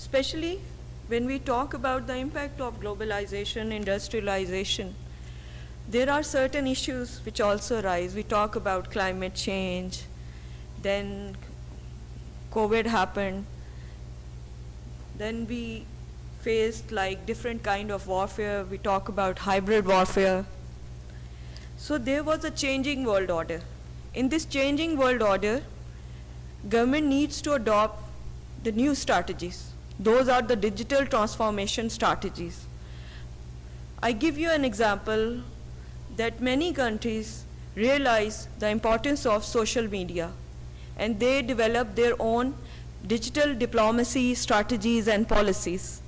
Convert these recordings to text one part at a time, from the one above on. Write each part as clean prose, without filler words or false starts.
especially when we talk about the impact of globalization, industrialization. There are certain issues which also arise. We talk about climate change, then COVID happened, then we faced like different kind of warfare. We talk about hybrid warfare. So there was a changing world order. In this changing world order, government needs to adopt the new strategies. Those are the digital transformation strategies. I give you an example that many countries realize the importance of social media, and they develop their own digital diplomacy strategies and policies.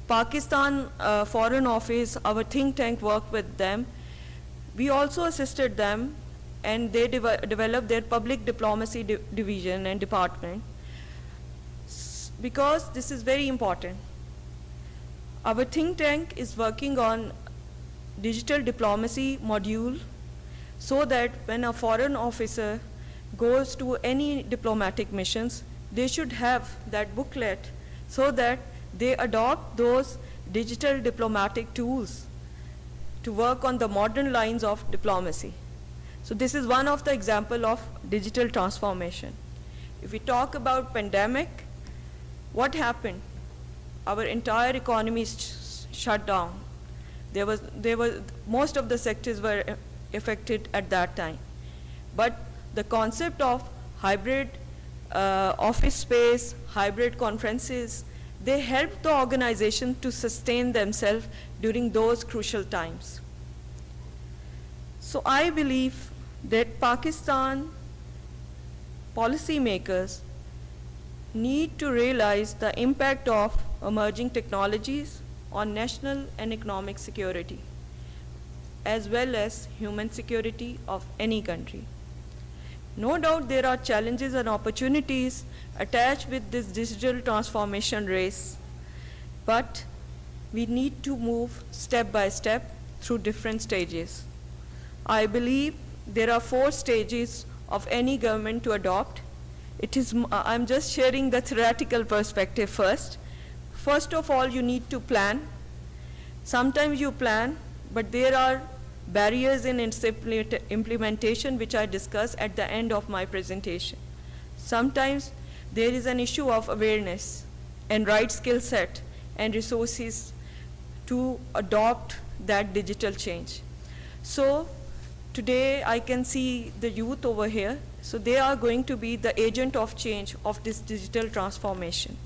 Pakistan Foreign Office, our think tank, worked with them. We also assisted them, and they developed their public diplomacy division and department, because this is very important. Our think tank is working on digital diplomacy module, so that when a foreign officer goes to any diplomatic missions, they should have that booklet so that they adopt those digital diplomatic tools to work on the modern lines of diplomacy. So this is one of the example of digital transformation. If we talk about pandemic, what happened? Our entire economy shut down. Most of the sectors were affected at that time. But the concept of hybrid office space, hybrid conferences, they helped the organization to sustain themselves during those crucial times. So I believe that Pakistan policymakers need to realize the impact of emerging technologies on national and economic security, as well as human security of any country. No doubt there are challenges and opportunities attached with this digital transformation race, but we need to move step by step through different stages. I believe there are 4 stages of any government to adopt. I'm just sharing the theoretical perspective first. First of all, you need to plan. Sometimes you plan, but there are barriers in its implementation, which I discuss at the end of my presentation. Sometimes there is an issue of awareness and right skill set and resources to adopt that digital change. So today I can see the youth over here. So they are going to be the agent of change of this digital transformation.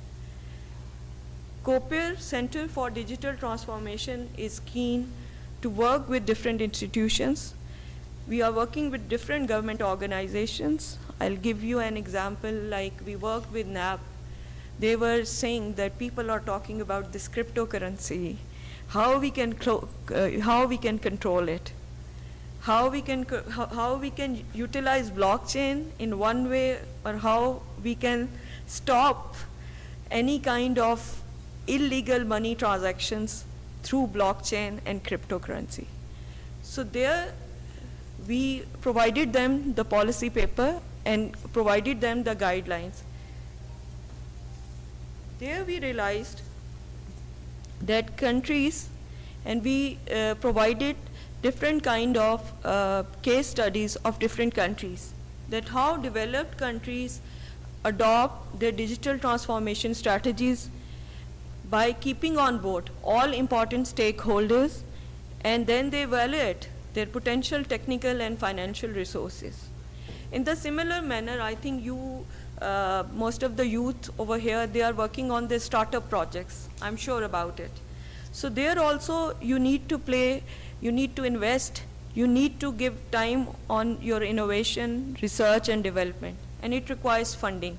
COPIR, Center for Digital Transformation, is keen to work with different institutions. We are working with different government organizations. I'll give you an example, like we worked with NAB. They were saying that people are talking about this cryptocurrency, how we can control it, how we can utilize blockchain in one way, or how we can stop any kind of illegal money transactions through blockchain and cryptocurrency. So there we provided them the policy paper and provided them the guidelines. There we realized that countries, and we provided different kind of case studies of different countries, that how developed countries adopt their digital transformation strategies by keeping on board all important stakeholders, and then they evaluate their potential technical and financial resources. In the similar manner, I think most of the youth over here, they are working on their startup projects. I'm sure about it. So there also you need to play, you need to invest, you need to give time on your innovation, research and development, and it requires funding.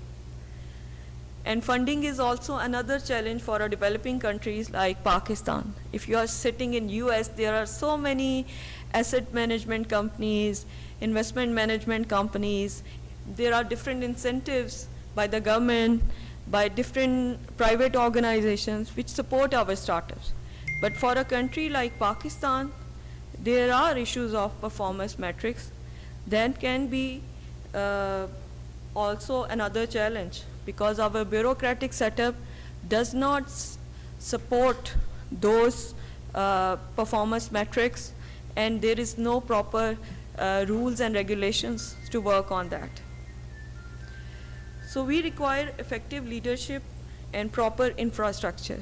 And funding is also another challenge for our developing countries like Pakistan. If you are sitting in US, there are so many asset management companies, investment management companies. There are different incentives by the government, by different private organizations which support our startups. But for a country like Pakistan, there are issues of performance metrics that can be also another challenge, because our bureaucratic setup does not support those performance metrics, and there is no proper rules and regulations to work on that. So we require effective leadership and proper infrastructure.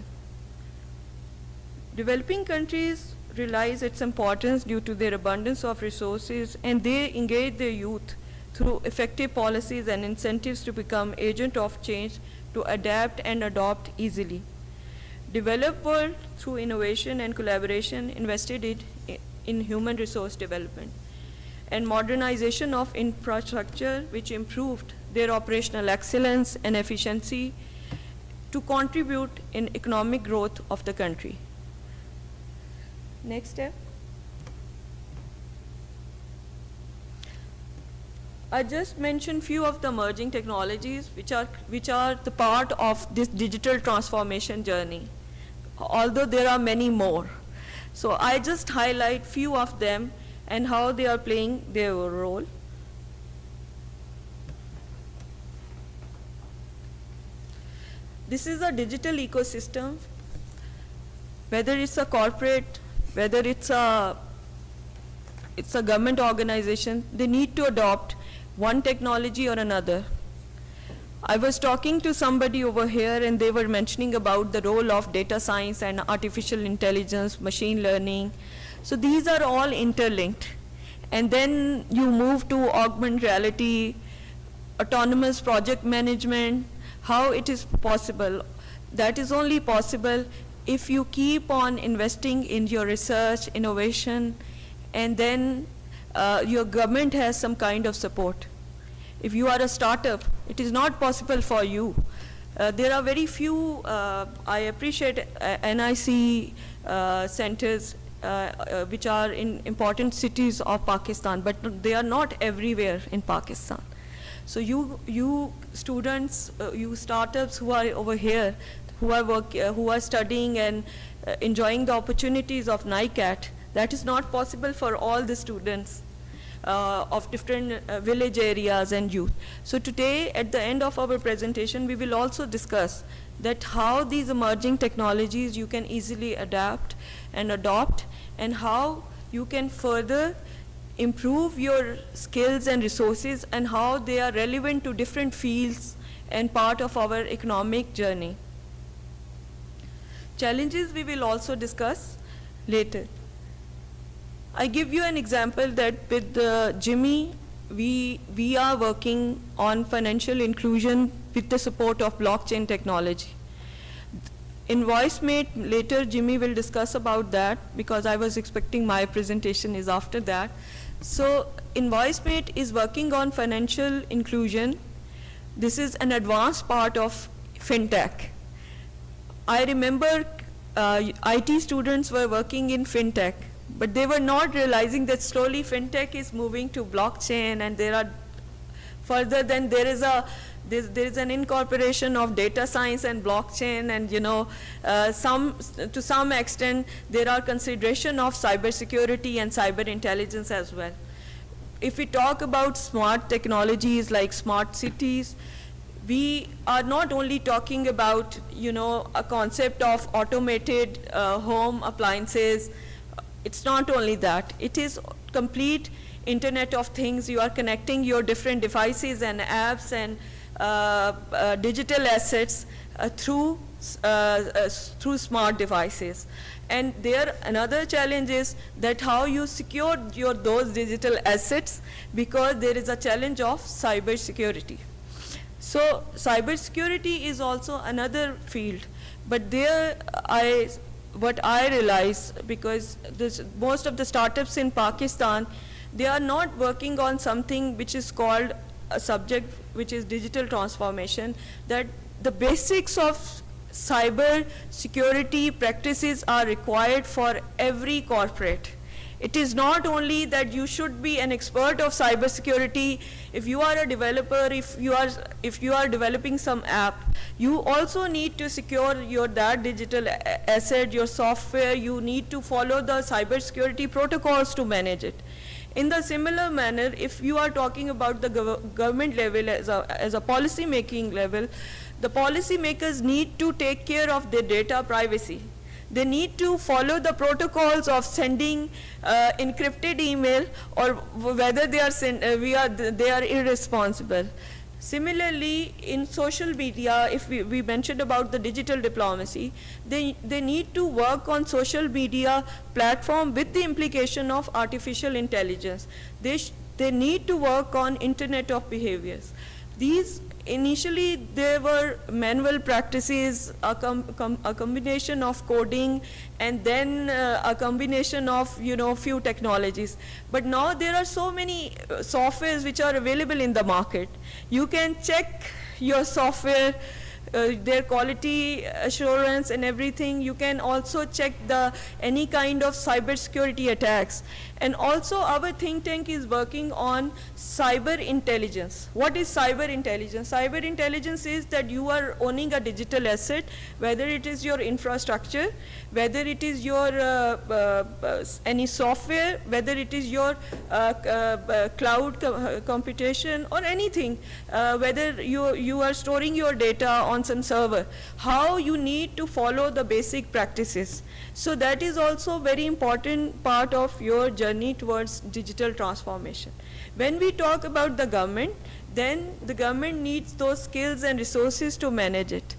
Developing countries realize its importance due to their abundance of resources, and they engage their youth through effective policies and incentives to become agent of change, to adapt and adopt easily. Developed world, through innovation and collaboration, invested in human resource development and modernization of infrastructure, which improved their operational excellence and efficiency to contribute in economic growth of the country. Next step. I just mentioned few of the emerging technologies which are the part of this digital transformation journey, although there are many more. So I just highlight few of them and how they are playing their role. This is a digital ecosystem, whether it's a corporate, whether it's a government organization, they need to adopt one technology or another. I was talking to somebody over here and they were mentioning about the role of data science and artificial intelligence, machine learning. So these are all interlinked. And then you move to augmented reality, autonomous project management, how it is possible. That is only possible if you keep on investing in your research, innovation, and then your government has some kind of support. If you are a startup, it is not possible for you. There are very few, I appreciate NIC centers which are in important cities of Pakistan, but they are not everywhere in Pakistan. So you students, you startups who are over here, who are studying and enjoying the opportunities of NICAT, that is not possible for all the students of different village areas and youth. So today, at the end of our presentation, we will also discuss that how these emerging technologies you can easily adapt and adopt, and how you can further improve your skills and resources, and how they are relevant to different fields and part of our economic journey. Challenges we will also discuss later. I give you an example that with Jimmy, we are working on financial inclusion with the support of blockchain technology. In VoiceMate, later Jimmy will discuss about that, because I was expecting my presentation is after that. So in VoiceMate is working on financial inclusion. This is an advanced part of FinTech. I remember IT students were working in FinTech, but they were not realizing that slowly FinTech is moving to blockchain, and there are further then there is an incorporation of data science and blockchain, and to some extent there are consideration of cybersecurity and cyber intelligence as well. If we talk about smart technologies like smart cities, we are not only talking about a concept of automated home appliances. It's not only that. It is complete Internet of Things. You are connecting your different devices and apps and digital assets through smart devices. And there another challenge is that how you secure those digital assets, because there is a challenge of cyber security. So cyber security is also another field, but there what I realize, because most of the startups in Pakistan, they are not working on something which is called a subject which is digital transformation, that the basics of cyber security practices are required for every corporate. It is not only that you should be an expert of cyber security. If you are a developer, if you are developing some app, you also need to secure that digital asset, your software. You need to follow the cyber security protocols to manage it. In the similar manner, if you are talking about the government level as a policy making level, the policy makers need to take care of their data privacy. They need to follow the protocols of sending encrypted email, or whether they are irresponsible. Similarly, in social media, if we mentioned about the digital diplomacy, they need to work on social media platform with the implication of artificial intelligence. They need to work on Internet of Behaviors. These initially they were manual practices, a combination of coding, and then a combination of few technologies. But now there are so many softwares which are available in the market. You can check your software, their quality assurance and everything. You can also check any kind of cybersecurity attacks. And also our think tank is working on cyber intelligence. What is cyber intelligence? Cyber intelligence is that you are owning a digital asset, whether it is your infrastructure, whether it is your any software, whether it is your cloud computation or anything, whether you are storing your data on some server, how you need to follow the basic practices. So that is also very important part of your journey towards digital transformation. When we talk about the government, then the government needs those skills and resources to manage it.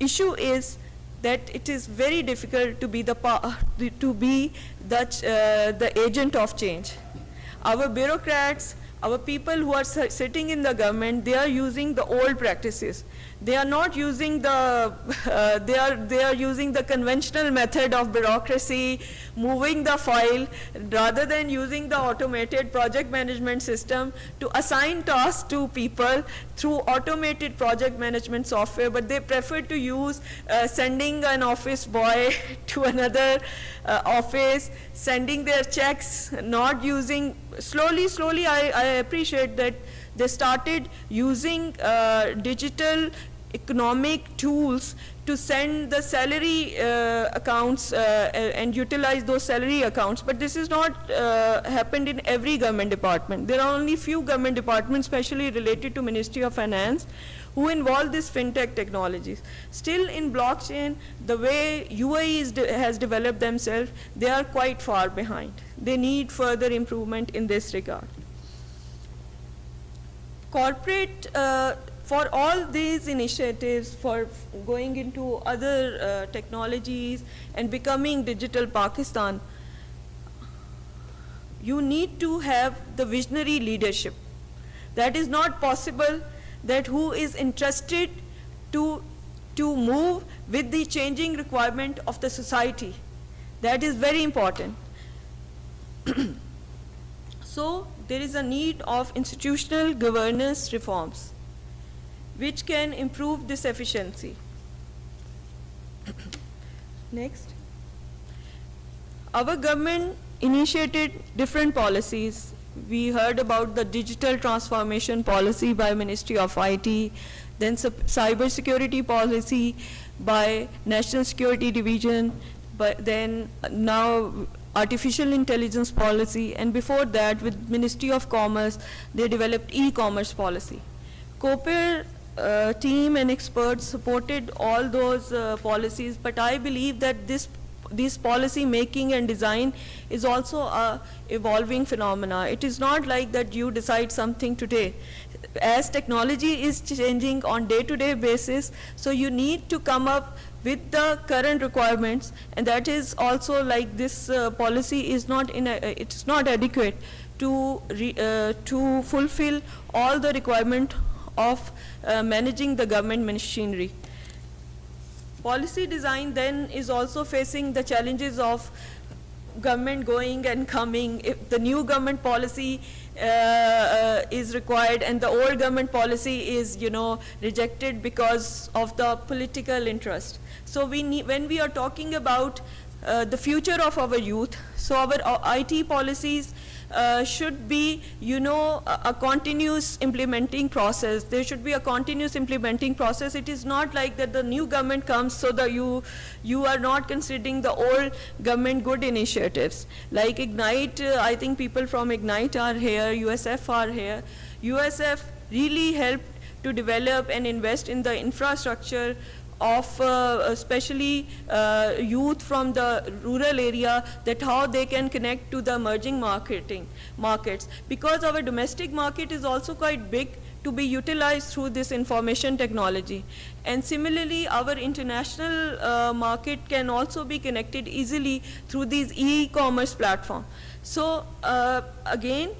Issue is that it is very difficult to be the agent of change. Our bureaucrats, our people who are sitting in the government, they are using the old practices. They are not using they are using the conventional method of bureaucracy, moving the file, rather than using the automated project management system to assign tasks to people through automated project management software. But they prefer to use sending an office boy to another office, sending their checks, not using. Slowly I appreciate that they started using digital economic tools to send the salary accounts and utilize those salary accounts. But this is not happened in every government department. There are only few government departments, especially related to Ministry of Finance, who involve this fintech technologies. Still in blockchain, the way UAE has developed themselves, they are quite far behind. They need further improvement in this regard. Corporate, for all these initiatives, for going into other technologies and becoming digital Pakistan, you need to have the visionary leadership. That is not possible, that who is interested to move with the changing requirement of the society. That is very important. So there is a need of institutional governance reforms which can improve this efficiency. Next. Our government initiated different policies. We heard about the digital transformation policy by Ministry of IT, then cyber security policy by National Security Division, but then now artificial intelligence policy, and before that with Ministry of Commerce, they developed e-commerce policy. COPER team and experts supported all those policies, but I believe that this policy making and design is also a evolving phenomena. It is not like that you decide something today. As technology is changing on day-to-day basis, so you need to come up with the current requirements, and that is also like this policy is not it's not adequate to fulfill all the requirement of managing the government machinery. Policy design then is also facing the challenges of government going and coming. If the new government policy is required and the old government policy is rejected because of the political interest. So when we are talking about the future of our youth, so our IT policies should be, a continuous implementing process. There should be a continuous implementing process. It is not like that the new government comes so that you are not considering the old government good initiatives. Like Ignite, I think people from Ignite are here, USF are here. USF really helped to develop and invest in the infrastructure of especially youth from the rural area, that how they can connect to the emerging markets, because our domestic market is also quite big to be utilized through this information technology. And similarly, our international market can also be connected easily through these e-commerce platforms. So again,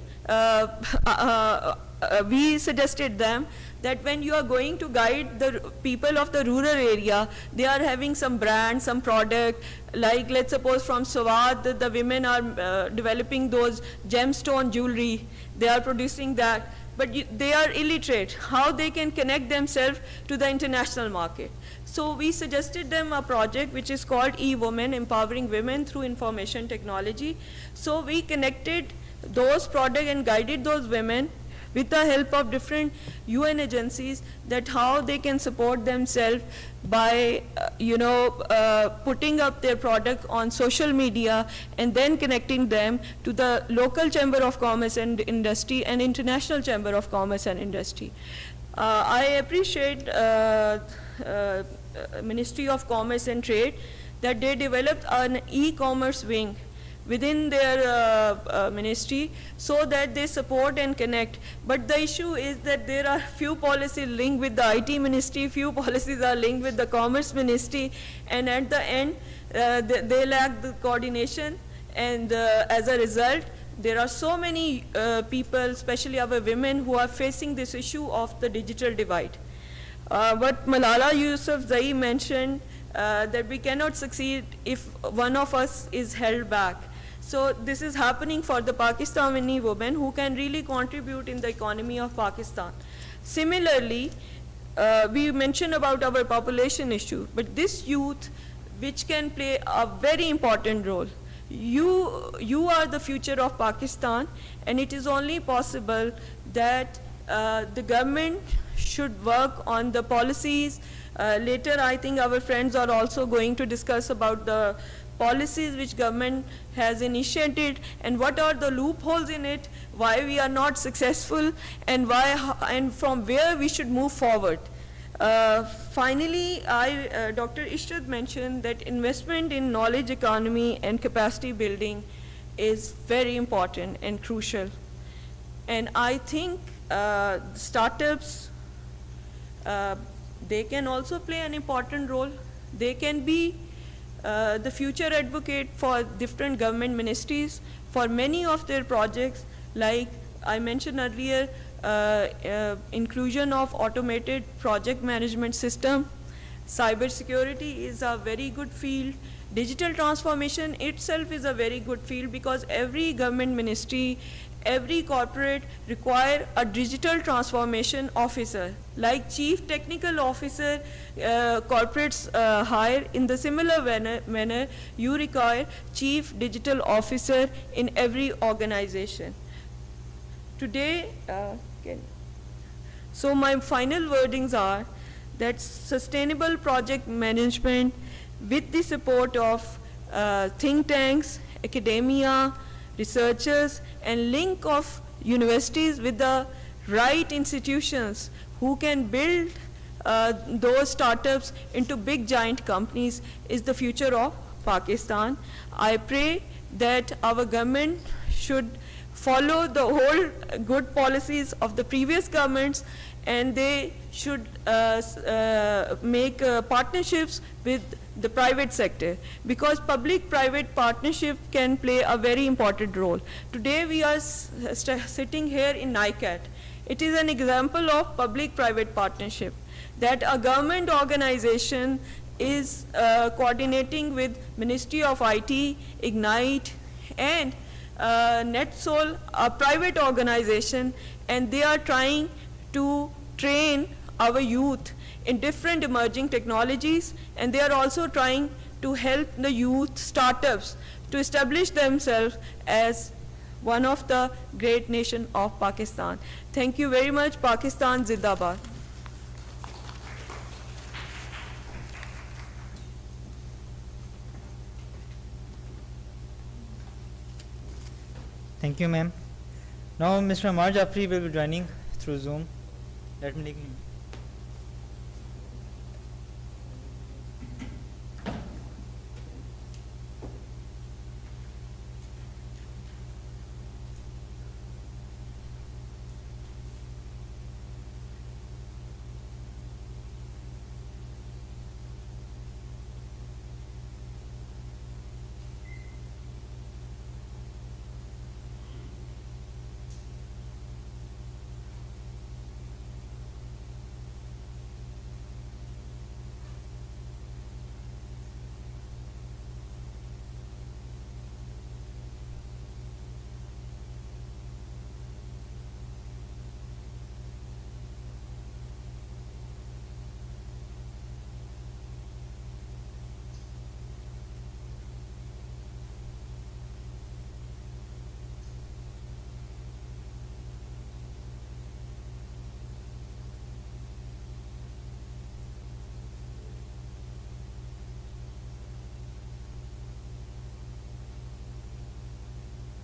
we suggested them that when you are going to guide the people of the rural area, they are having some brand, some product, like let's suppose from Swat, the women are developing those gemstone jewelry, they are producing that, but they are illiterate, how they can connect themselves to the international market. So we suggested them a project which is called E-Women, Empowering Women Through Information Technology. So we connected those products and guided those women with the help of different UN agencies, that how they can support themselves by putting up their product on social media and then connecting them to the local Chamber of Commerce and Industry and International Chamber of Commerce and Industry. I appreciate Ministry of Commerce and Trade that they developed an e-commerce wing within their ministry, so that they support and connect. But the issue is that there are few policies linked with the IT ministry, few policies are linked with the commerce ministry, and at the end they lack the coordination, and as a result there are so many people, especially our women, who are facing this issue of the digital divide. What Malala Yousafzai mentioned, that we cannot succeed if one of us is held back. So this is happening for the Pakistani women who can really contribute in the economy of Pakistan. Similarly, we mentioned about our population issue, but this youth which can play a very important role. You are the future of Pakistan, and it is only possible that the government should work on the policies. Later, I think our friends are also going to discuss about the policies which government has initiated and what are the loopholes in it, why we are not successful, and why and from where we should move forward. Finally, Dr. Ishrad mentioned that investment in knowledge economy and capacity building is very important and crucial. And I think startups, they can also play an important role. They can be the future advocate for different government ministries for many of their projects, like I mentioned earlier, inclusion of automated project management system. Cybersecurity is a very good field. Digital transformation itself is a very good field, because every government ministry, every corporate require a digital transformation officer. Like chief technical officer, corporates hire, in the similar manner you require chief digital officer in every organization. Today, so my final wordings are that sustainable project management with the support of think tanks, academia, researchers, and link of universities with the right institutions who can build those startups into big giant companies is the future of Pakistan. I pray that our government should follow the whole good policies of the previous governments, and they should make partnerships with the private sector, because public-private partnership can play a very important role. Today we are sitting here in NICAT. It is an example of public-private partnership, that a government organization is coordinating with Ministry of IT, Ignite, and NetSol, a private organization, and they are trying to train our youth in different emerging technologies, and they are also trying to help the youth startups to establish themselves as one of the great nation of Pakistan. Thank you very much. Pakistan Zindabad. Thank you, ma'am. Now Mr. Ammar Jafri will be joining through Zoom. Let me take him.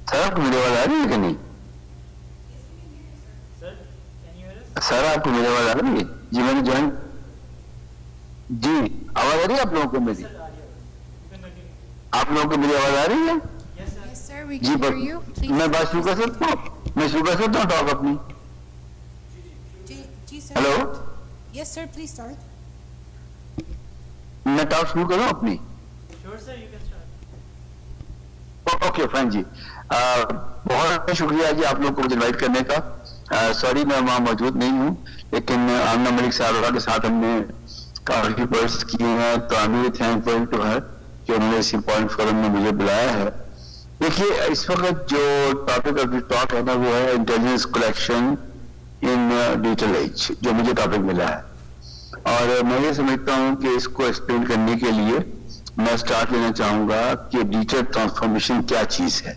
سر آپ کو میری آواز آ رہی ہے کہ نہیں؟ سر آپ کو میری آواز آ رہی ہے؟ جی میں نے جوائن. جی آواز آ رہی ہے آپ لوگوں کو میری؟ آپ لوگوں کو میری آواز آ رہی ہے؟ جی میں بات شروع کر سکتا ہوں؟ میں شروع کر سکتا ہوں ٹاک اپنی؟ Hello Yes, sir. Please start. میں ٹاک شروع کروں اپنی؟ اوکے فائن جی. بہت شکریہ جی آپ لوگ کو انوائٹ کرنے کا. سوری میں وہاں موجود نہیں ہوں, لیکن آمنہ ملک صاحبہ کے ساتھ ہم نے کافی ورکس کیے ہیں, تو I am thankful to her کہ انہوں نے اس امپورٹنٹ فورم میں مجھے بلایا ہے. دیکھیے اس وقت جو ٹاپک آف دی ٹاک ہے نا وہ ہے intelligence collection in digital age, جو مجھے ٹاپک ملا ہے. اور میں یہ سمجھتا ہوں کہ اس کو ایکسپلین کرنے کے لیے میں اسٹارٹ لینا چاہوں گا کہ ڈیجیٹل ٹرانسفارمیشن کیا چیز ہے.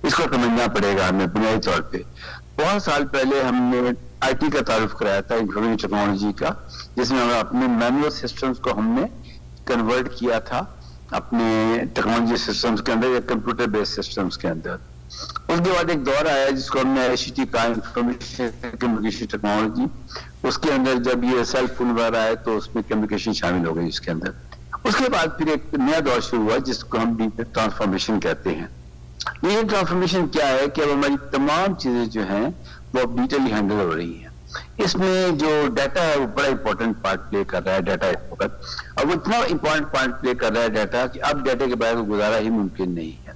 اس کو سمجھنا پڑے گا ہمیں بنیادی طور پہ. بہت سال پہلے ہم نے آئی ٹی کا تعارف کرایا تھا, انفارمیشن ٹیکنالوجی کا, جس میں ہم اپنے مینوئل سسٹمز کو ہم نے کنورٹ کیا تھا اپنے ٹیکنالوجی سسٹمز کے اندر یا کمپیوٹر بیس سسٹمز کے اندر. اس کے بعد ایک دور آیا جس کو ہم نے آئی سی ٹی کا, انفارمیشن کمیونیکیشن ٹیکنالوجی. اس کے اندر جب یہ سیل فون وغیرہ آئے تو اس میں کمیونیکیشن شامل ہو گئی اس کے اندر. اس کے بعد پھر ایک نیا دور شروع ہوا جس کو ہم ڈیجیٹل ٹرانسفارمیشن کہتے ہیں. ڈیجیٹل ٹرانسفارمیشن کیا ہے کہ اب ہماری تمام چیزیں جو ہیں وہ اب ڈیجیٹلی ہینڈل ہو رہی ہیں. اس میں جو ڈیٹا ہے وہ بڑا امپورٹنٹ پارٹ پلے کر رہا ہے. ڈیٹا اس وقت اب اتنا امپورٹنٹ پارٹ پلے کر رہا ہے ڈیٹا کہ اب ڈیٹا کے بغیر گزارا ہی ممکن نہیں ہے.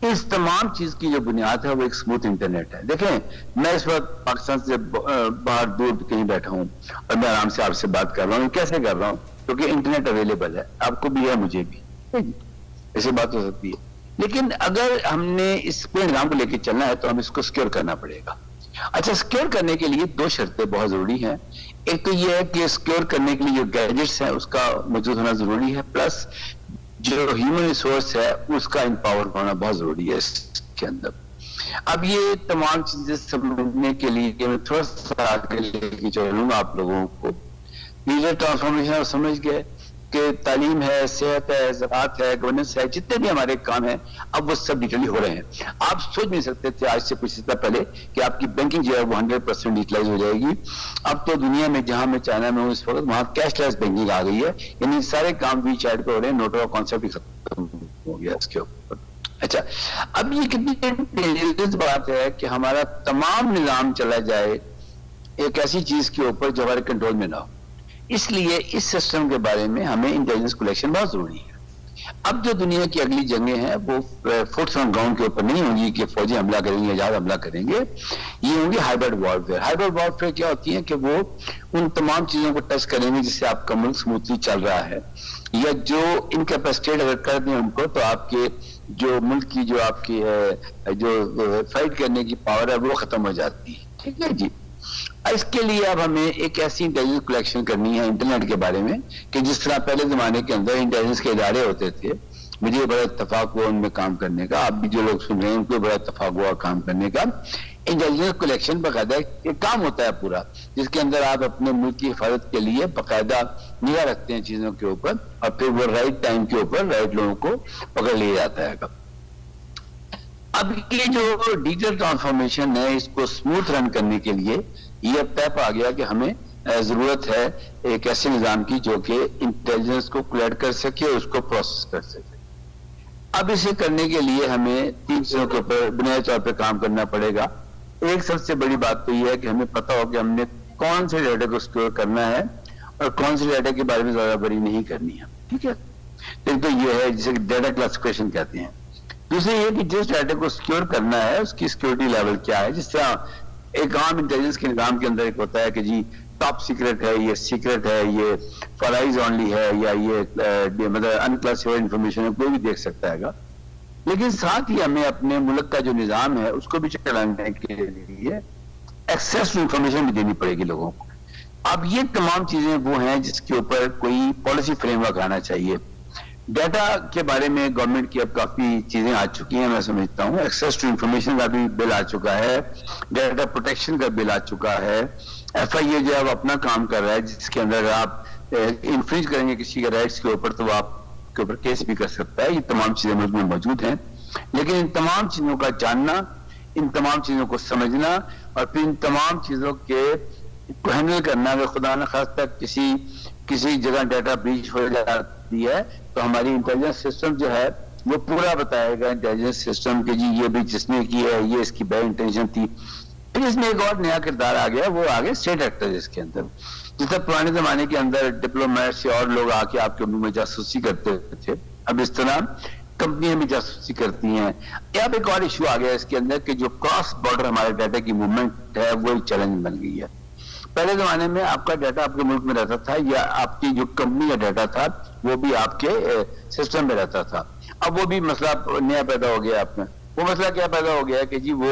اس تمام چیز کی جو بنیاد ہے وہ ایک اسموتھ انٹرنیٹ ہے. دیکھیں میں اس وقت پاکستان سے باہر دور کہیں بیٹھا ہوں اور میں آرام سے آپ سے بات کر رہا ہوں. کیسے کر رہا ہوں؟ کیونکہ انٹرنیٹ اویلیبل ہے, آپ کو بھی ہے مجھے بھی, ایسی بات ہو سکتی ہے. لیکن اگر ہم نے اس پورے نظام کو لے کے چلنا ہے تو ہم اس کو سکیور کرنا پڑے گا. اچھا, سکیور کرنے کے لیے دو شرطیں بہت ضروری ہیں. ایک تو یہ ہے کہ سکیور کرنے کے لیے جو گیجٹس ہیں اس کا موجود ہونا ضروری ہے, پلس جو ہیومن ریسورس ہے اس کا امپاور ہونا بہت ضروری ہے اس کے اندر. اب یہ تمام چیزیں سمجھنے کے لیے میں تھوڑا سا آگے لے کے چلوں گا آپ لوگوں کو. ڈیجیٹل ٹرانسفارمیشن سمجھ گئے کہ تعلیم ہے, صحت ہے, زراعت ہے, گورننس ہے, جتنے بھی ہمارے کام ہیں اب وہ سب ڈیجیٹلی ہو رہے ہیں. آپ سوچ نہیں سکتے تھے آج سے کچھ سال پہلے کہ آپ کی بینکنگ جو ہے وہ 100% ڈیجیٹلائز ہو جائے گی. اب تو دنیا میں جہاں میں چائنا میں ہوں اس وقت وہاں کیش لیس بینکنگ آ گئی ہے, یعنی سارے کام وی چیٹ پہ ہو رہے ہیں. نوٹوں کا کانسیپٹ ہی ختم ہو گیا اس کے اوپر. اچھا, اب یہ کتنی بات ہے کہ ہمارا تمام نظام چلا جائے ایک ایسی چیز کے اوپر جو ہمارے کنٹرول میں نہ ہو. اس لیے اس سسٹم کے بارے میں ہمیں انٹیلیجنس کلیکشن بہت ضروری ہے. اب جو دنیا کی اگلی جنگیں ہیں وہ فوٹس آن گراؤنڈ کے اوپر نہیں ہوں گی کہ فوجی حملہ کریں گے, جہاز حملہ کریں گے. یہ ہوں گی ہائبرڈ وارفیئر. ہائبرڈ وارفیئر کیا ہوتی ہے کہ وہ ان تمام چیزوں کو ٹچ کریں گے جس سے آپ کا ملک سموتھلی چل رہا ہے, یا جو انکیپیسٹیٹ اگر کر دیں ان کو تو آپ کے جو ملک کی جو آپ کی جو فائٹ کرنے کی پاور ہے وہ ختم ہو جاتی ہے. ٹھیک ہے جی. اس کے لیے اب ہمیں ایک ایسی انٹیلیجنس کلیکشن کرنی ہے انٹرنیٹ کے بارے میں کہ جس طرح پہلے زمانے کے اندر انٹیلیجنس کے ادارے ہوتے تھے مجھے بڑا اتفاق ہوا ان میں کام کرنے کا. آپ بھی جو لوگ سن رہے ہیں ان کو بڑا اتفاق ہوا کام کرنے کا. انٹیلیجنس کلیکشن باقاعدہ ایک کام ہوتا ہے پورا, جس کے اندر آپ اپنے ملک کی حفاظت کے لیے باقاعدہ نگاہ رکھتے ہیں چیزوں کے اوپر, اور پھر وہ رائٹ ٹائم کے اوپر رائٹ لوگوں کو پکڑ لیا جاتا ہے. اب یہ جو ڈیجیٹل ٹرانسفارمیشن ہے, اس کو اسموتھ رن کرنے کے لیے یہ اب طے پا گیا کہ ہمیں ضرورت ہے ایک ایسے نظام کی جو کہ انٹیلیجنس کو کلیکٹ کر سکے اور اس کو پروسیس کر سکے. اب اسے کرنے کے لیے ہمیں 3 چیزوں کے اوپر بنیادی طور پہ کام کرنا پڑے گا. ایک سب سے بڑی بات تو یہ ہے کہ ہمیں پتہ ہو کہ ہم نے کون سے ڈیٹا کو اسٹور کرنا ہے اور کون سے ڈیٹا کے بارے میں زیادہ بڑی نہیں کرنی ہے. ٹھیک ہے, تو یہ ہے جسے ڈیٹا کلاسیفیکیشن کہتے ہیں. دوسرے یہ کہ جس ڈیٹا کو سیکیور کرنا ہے اس کی سیکیورٹی لیول کیا ہے. جس طرح ایک عام انٹیلیجنس کے نظام کے اندر ایک ہوتا ہے کہ جی ٹاپ سیکرٹ ہے, یہ سیکرٹ ہے, یہ فارائز اونلی ہے, یا یہ مطلب انکلاسیفائڈ انفارمیشن ہے, کوئی بھی دیکھ سکتا ہے گا. لیکن ساتھ ہی ہمیں اپنے ملک کا جو نظام ہے اس کو بھی چلانے کے لیے ایکسیس ٹو انفارمیشن بھی دینی پڑے گی لوگوں کو. اب یہ تمام چیزیں وہ ہیں جس کے اوپر کوئی پالیسی فریم ورک آنا چاہیے. ڈیٹا کے بارے میں گورنمنٹ کی اب کافی چیزیں آ چکی ہیں, میں سمجھتا ہوں. ایکسیس ٹو انفارمیشن کا بھی بل آ چکا ہے, ڈیٹا پروٹیکشن کا بل آ چکا ہے. ایف آئی اے جو ہے وہ اپنا کام کر رہا ہے, جس کے اندر اگر آپ انفرینج کریں گے کسی کے رائٹس کے اوپر تو آپ کے اوپر کیس بھی کر سکتا ہے. یہ تمام چیزیں ملک میں موجود ہیں, لیکن ان تمام چیزوں کا جاننا, ان تمام چیزوں کو سمجھنا اور پھر ان تمام چیزوں کے کو ہینڈل کرنا, اگر خدا نخواستہ کسی جگہ ڈیٹا بریچ ہو جاتی ہے تو ہماری انٹیلیجنس سسٹم جو ہے وہ پورا بتائے گا انٹیلیجنس سسٹم کہ جی یہ بھی جس نے کی ہے یہ اس کی بیڈ انٹینشن تھی. پھر اس میں ایک اور نیا کردار آ گیا, وہ آ گئے اسٹیٹ ایکٹر. اس کے اندر جس طرح پرانے زمانے کے اندر ڈپلومیٹس یا اور لوگ آ کے آپ کے ملک میں جاسوسی کرتے تھے, اب اس طرح کمپنیاں بھی جاسوسی کرتی ہیں. اب ایک اور ایشو آ گیا اس کے اندر کہ جو کراس بارڈر ہمارے ڈیٹا کی موومنٹ ہے وہ ایک چیلنج بن گئی ہے. پہلے زمانے میں آپ کا ڈیٹا آپ کے ملک میں رہتا تھا, یا آپ کی جو کمپنی کا ڈیٹا تھا وہ بھی آپ کے سسٹم میں رہتا تھا. اب وہ بھی مسئلہ نیا پیدا ہو گیا آپ میں. وہ مسئلہ کیا پیدا ہو گیا کہ جی وہ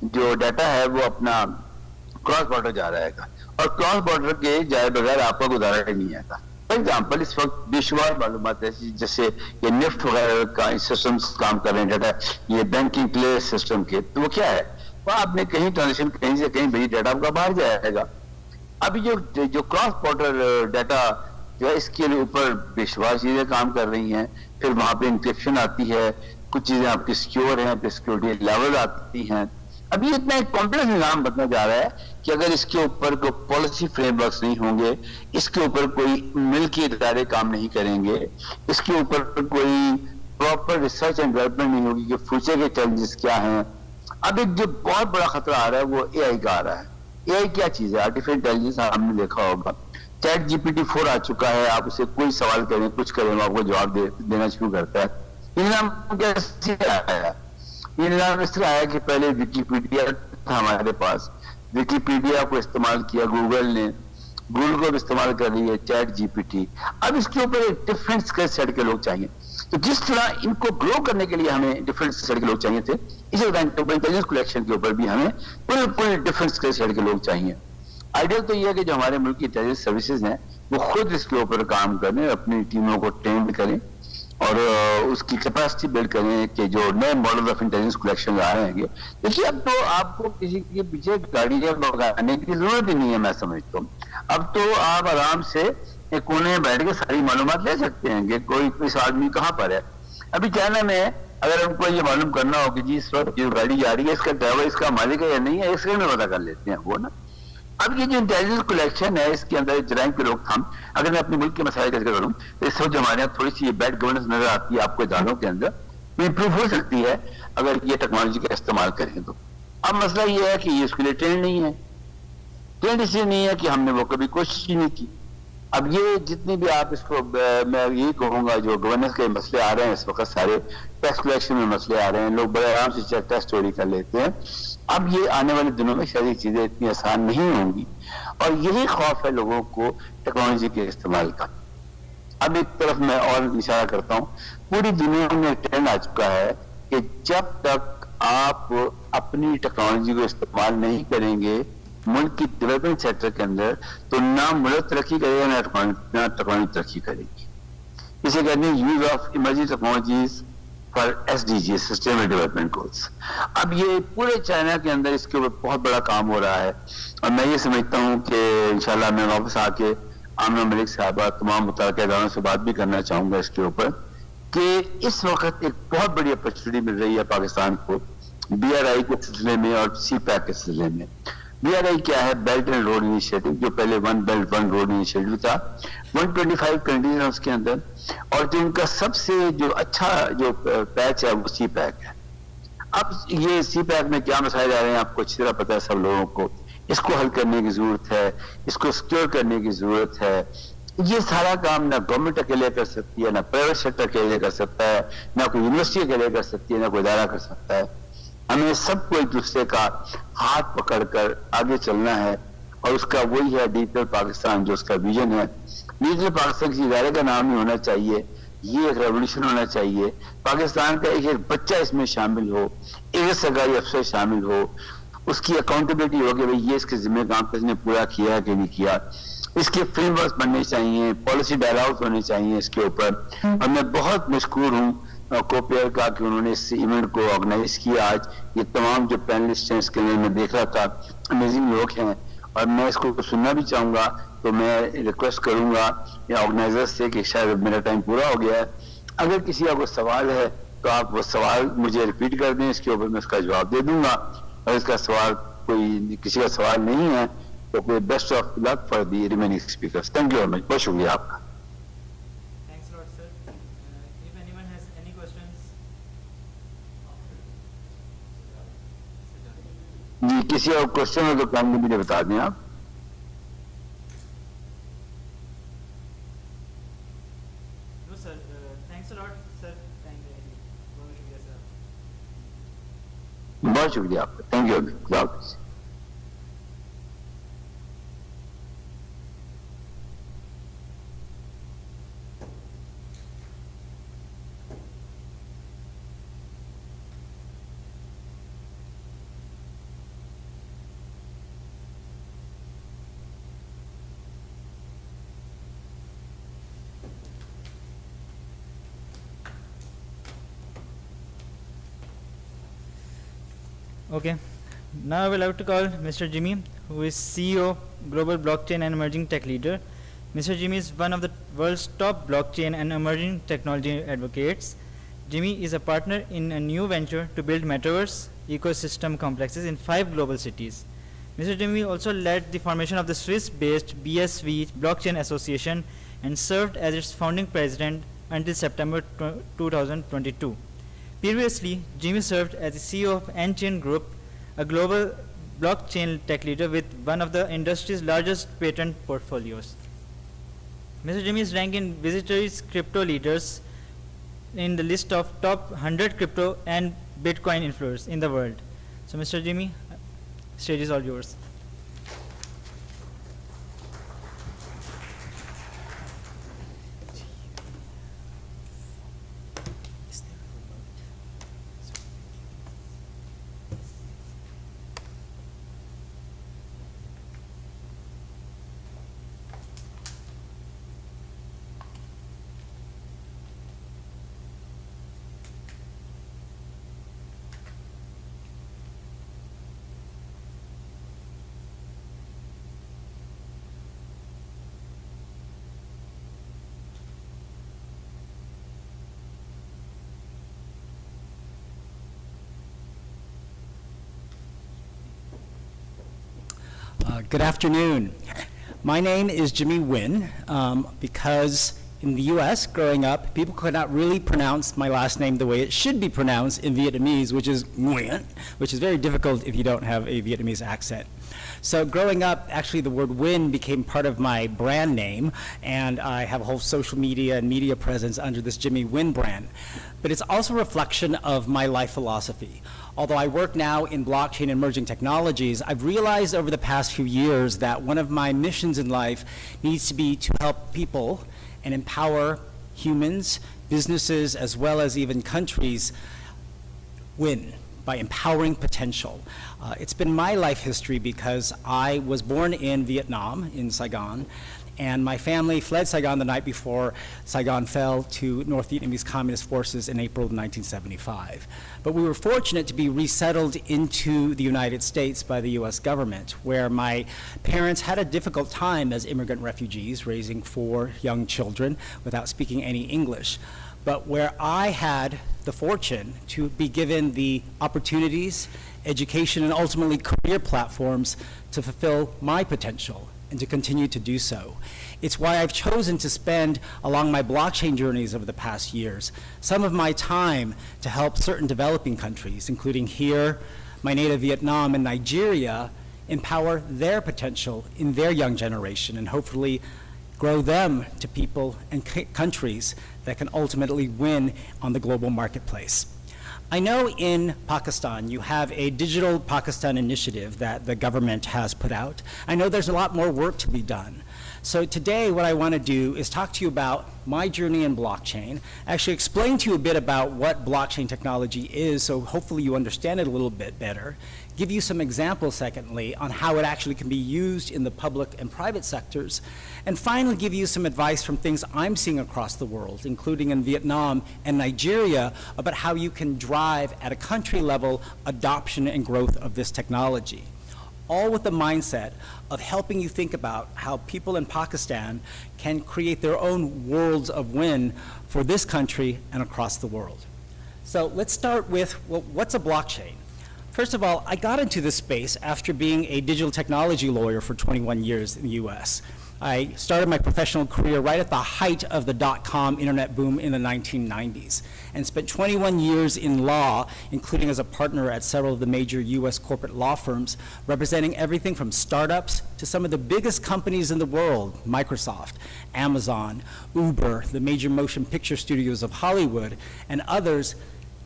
جو ڈیٹا ہے وہ اپنا کراس بارڈر جا رہا ہے, اور کراس بارڈر کے جائے بغیر آپ کا گزارا ہی نہیں آتا. فار ایگزامپل اس وقت بے شمار معلومات ایسی جیسے یہ نفٹ وغیرہ کا سسٹم کام کر رہے ہیں ڈیٹا, یہ بینکنگ کلیئر سسٹم کے, تو وہ کیا ہے, وہ آپ نے کہیں ٹرانزیکشن کہیں سے کہیں بھیجی ڈیٹا آپ کا باہر جائے گا. ابھی جو کراس بارڈر ڈیٹا جو ہے اس کے اوپر بے شمار چیزیں کام کر رہی ہیں. پھر وہاں پہ انکرپشن آتی ہے, کچھ چیزیں آپ کی سیکیور ہیں, پھر سیکورٹی لیول آتی ہیں. اب یہ اتنا ایک کمپلیکس نظام بننا جا رہا ہے کہ اگر اس کے اوپر کوئی پالیسی فریم ورکس نہیں ہوں گے, اس کے اوپر کوئی ملکی ادارے کام نہیں کریں گے, اس کے اوپر کوئی پراپر ریسرچ اینڈ ڈیولپمنٹ نہیں ہوگی کہ فیوچر کے چیلنجز کیا ہیں. اب ایک جو بہت بڑا خطرہ آ رہا ہے وہ اے آئی کا آ رہا ہے. اے آئی کیا چیز ہے, آرٹیفیشل انٹیلیجنس. ہم نے دیکھا ہوگا چیٹ جی پی ٹی 4 آ چکا ہے, آپ اسے کوئی سوال کریں کچھ کریں وہ آپ کو جواب دینا شروع کرتا ہے. یہ نظام کیسے آیا؟ یہ نظام اس طرح آیا کہ پہلے ویکیپیڈیا تھا ہمارے پاس, ویکیپیڈیا کو استعمال کیا گوگل نے, گوگل کو بھی استعمال کر رہی ہے چیٹ جی پی ٹی. اب اس کے اوپر ایک ڈفرینٹ اسکل سیٹ کے لوگ چاہیے. تو جس طرح ان کو گرو کرنے کے لیے ہمیں ڈفرینٹ سیٹ کے لوگ چاہیے تھے, اسی طرح انٹیلیجنس کلیکشن کے اوپر بھی ہمیں بالکل ڈفرینٹ اسکل سیٹ کے لوگ چاہیے. آئیڈیل تو یہ ہے کہ جو ہمارے ملک کی انٹیلیجنس سروسز ہیں وہ خود اس کے اوپر کام کریں, اپنی ٹیموں کو ٹرین کریں اور اس کی کیپیسٹی بلڈ کریں کہ جو نئے ماڈل آف انٹیلیجنس کلیکشن آ رہے ہیں. دیکھیے اب تو آپ کو کسی کے پیچھے گاڑیاں لگانے کی ضرورت ہی نہیں ہے, میں سمجھتا ہوں. اب تو آپ آرام سے ایک کونے میں بیٹھ کے ساری معلومات لے سکتے ہیں کہ کوئی اس آدمی کہاں پر ہے. ابھی چائنا میں اگر ہم کو یہ معلوم کرنا ہو کہ جی اس وقت جو گاڑی جا رہی ہے اس کا ڈرائیور اس کا مالک ہے یا نہیں ہے, ایک سیکنڈ میں پتا کر لیتے ہیں وہ نا. اب یہ جو انٹیلیجنس کلیکشن ہے اس کے اندر جرائم کی روک تھام, اگر میں اپنے ملک کے مسائل کا ذکر کروں تو اس وقت ہمارے یہاں تھوڑی سی بیڈ گورننس نظر آتی ہے آپ کو اداروں کے اندر, وہ امپروو ہو سکتی ہے اگر یہ ٹیکنالوجی کا استعمال کریں تو. اب مسئلہ یہ ہے کہ یہ اس کے لیے ٹرینڈ نہیں ہے. ٹرینڈ اس لیے نہیں ہے کہ ہم نے وہ کبھی کوشش ہی نہیں کی. اب یہ جتنی بھی آپ اس کو میں یہی کہوں گا جو گورننس کے مسئلے آ رہے ہیں اس وقت, سارے ٹیکس کلیکشن میں مسئلے آ رہے ہیں, لوگ بڑے آرام سے ٹیکس چوری کر لیتے ہیں. اب یہ آنے والے دنوں میں شاید یہ چیزیں اتنی آسان نہیں ہوں گی, اور یہی خوف ہے لوگوں کو ٹیکنالوجی کے استعمال کا. اب ایک طرف میں اور اشارہ کرتا ہوں, پوری دنیا میں ایک ٹرینڈ آ چکا ہے کہ جب تک آپ اپنی ٹیکنالوجی کو استعمال نہیں کریں گے ملک کی ڈیولپمنٹ سیکٹر کے اندر, تو نہ ملک ترقی کرے گا نہ ٹیکنالوجی ترقی کرے گی. इसे कहते हैं use of emerging technologies for SDG, sustainable development goals. अब ये पूरे चाइना के अंदर इसके ऊपर बहुत बड़ा काम हो रहा है, और मैं ये समझता हूँ कि इंशाल्लाह मैं वापस आके आमना मलिक साहबा तमाम मुतल्लिक़ इदारों से बात भी करना चाहूँगा इसके ऊपर, कि इस वक्त एक बहुत बड़ी अपॉर्चुनिटी मिल रही है पाकिस्तान को BRI के सिलसिले में और CPEC के सिलसिले में। BRI क्या है? बेल्ट एंड रोड इनिशिएटिव, जो पहले one belt one road initiative था। 125 कंट्रीज हैं उसके अंदर, और जो उनका सबसे जो अच्छा जो पैच है वो CPEC है। अब ये CPEC में क्या मसाइल आ रहे हैं आपको अच्छी तरह पता है सब लोगों को। इसको हल करने की जरूरत है, इसको सिक्योर करने की जरूरत है। ये सारा काम ना गवर्नमेंट अकेले कर सकती है, ना प्राइवेट सेक्टर अकेले कर सकता है, ना कोई यूनिवर्सिटी अकेले कर सकती है, ना कोई इदारा कर सकता है। हमें सबको एक दूसरे का हाथ पकड़कर आगे चलना है, और उसका वही है डिजिटल पाकिस्तान, जो उसका विजन है। डिजिटल पाकिस्तान किसी इदारे का नाम नहीं होना चाहिए, ये एक रेवोल्यूशन होना चाहिए। पाकिस्तान का एक एक बच्चा इसमें शामिल हो, एक सरकारी अफसर शामिल हो, उसकी अकाउंटेबिलिटी हो कि भाई ये इसके जिम्मे काम किसने पूरा किया कि नहीं किया। इसके फ्रेमवर्क बनने चाहिए, पॉलिसी डायलॉग होने चाहिए इसके ऊपर। और मैं बहुत मशकूर हूँ कोपेयर का कि उन्होंने इस इवेंट को ऑर्गेनाइज किया। आज ये तमाम जो पैनलिस्ट हैं इसके लिए मैं देख रहा था, अमेजिंग लोग हैं, और मैं इसको सुनना भी चाहूँगा। तो मैं रिक्वेस्ट करूँगा ऑर्गेनाइजर से कि शायद मेरा टाइम पूरा हो गया है, अगर किसी का कोई सवाल है तो आप वो सवाल मुझे रिपीट कर दें, इसके ऊपर मैं उसका जवाब दे दूंगा। और इसका सवाल कोई किसी का सवाल नहीं है तो कोई best of luck for the remaining speakers. Thank you very much, बहुत शुक्रिया आपका। Thanks a lot, sir. If anyone has any questions. जी, किसी और क्वेश्चन हो तो काम मुझे बता दें आप। No, sir. Thanks a lot, sir. बहुत शुक्रिया, sir. बहुत शुक्रिया आपका, थैंक यू। खुदा हाफिज़। Okay. Now I would like to call Mr. Jimmy, who is CEO, Global Blockchain and Emerging Tech Leader. Mr. Jimmy is one of the world's top blockchain and emerging technology advocates. Jimmy is a partner in a new venture to build metaverse ecosystem complexes in 5 global cities. Mr. Jimmy also led the formation of the Swiss-based BSV Blockchain Association and served as its founding president until September 2022. Previously, Jimmy served as the CEO of N-Chain Group, a global blockchain tech leader with one of the industry's largest patent portfolios. Mr. Jimmy is ranked in Visitory's crypto leaders in the list of top 100 crypto and Bitcoin influencers in the world. So, Mr. Jimmy, stage is all yours. Good afternoon. My name is Jimmy Nguyen. Because in the US, growing up, people could not really pronounce my last name the way it should be pronounced in Vietnamese, which is Nguyen, which is very difficult if you don't have a Vietnamese accent. So growing up, actually the word Nguyen became part of my brand name, and I have a whole social media and media presence under this Jimmy Nguyen brand. But it's also a reflection of my life philosophy. Although I work now in blockchain and emerging technologies, I've realized over the past few years that one of my missions in life needs to be to help people and empower humans, businesses, as well as even countries win. by empowering potential. It's been my life history because I was born in Vietnam, in Saigon, and my family fled Saigon the night before Saigon fell to North Vietnamese Communist forces in April of 1975. But we were fortunate to be resettled into the United States by the US government, where my parents had a difficult time as immigrant refugees, raising 4 young children without speaking any English. But where I had the fortune to be given the opportunities, education, and ultimately career platforms to fulfill my potential and to continue to do so. It's why I've chosen to spend, along my blockchain journeys over the past years, some of my time to help certain developing countries, including here, my native Vietnam, and Nigeria, empower their potential in their young generation and hopefully grow them to people and countries that can ultimately win on the global marketplace. I know in Pakistan you have a Digital Pakistan initiative that the government has put out. I know there's a lot more work to be done. So today what I want to do is talk to you about my journey in blockchain, actually explain to you a bit about what blockchain technology is, so hopefully you understand it a little bit better, give you some examples, secondly, on how it actually can be used in the public and private sectors, and finally give you some advice from things I'm seeing across the world, including in Vietnam and Nigeria, about how you can drive at a country level adoption and growth of this technology. All with the mindset of helping you think about how people in Pakistan can create their own worlds of win for this country and across the world. So let's start with, well, what's a blockchain? First of all, I got into this space after being a digital technology lawyer for 21 years in the US. I started my professional career right at the height of the dot-com internet boom in the 1990s and spent 21 years in law, including as a partner at several of the major US corporate law firms, representing everything from startups to some of the biggest companies in the world, Microsoft, Amazon, Uber, the major motion picture studios of Hollywood, and others,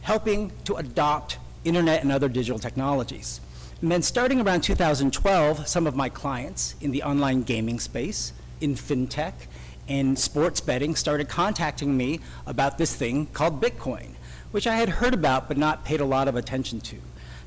helping to adopt internet and other digital technologies. And then starting around 2012, some of my clients in the online gaming space, in fintech, in sports betting started contacting me about this thing called Bitcoin, which I had heard about but not paid a lot of attention to.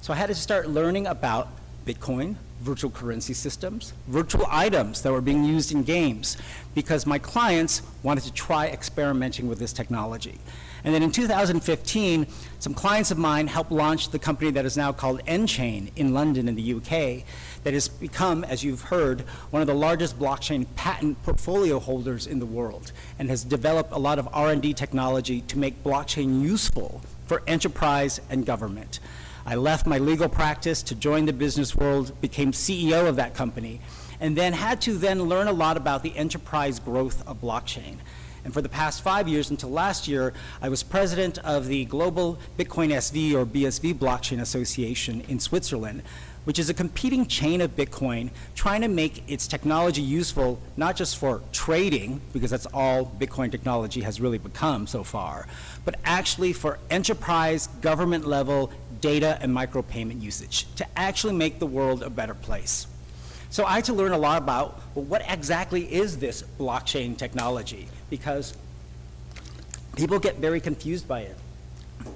So I had to start learning about Bitcoin, virtual currency systems, virtual items that were being used in games, because my clients wanted to try experimenting with this technology. And then in 2015, some clients of mine helped launch the company that is now called nChain in London in the UK, that has become, as you've heard, one of the largest blockchain patent portfolio holders in the world, and has developed a lot of R&D technology to make blockchain useful for enterprise and government. I left my legal practice to join the business world, became CEO of that company, and then had to then learn a lot about the enterprise growth of blockchain. And for the past 5 years until last year, I was president of the Global Bitcoin SV or BSV Blockchain Association in Switzerland, which is a competing chain of Bitcoin trying to make its technology useful not just for trading, because that's all Bitcoin technology has really become so far, but actually for enterprise, government level data and micropayment usage to actually make the world a better place. So I had to learn a lot about, well, what exactly is this blockchain technology? Because people get very confused by it.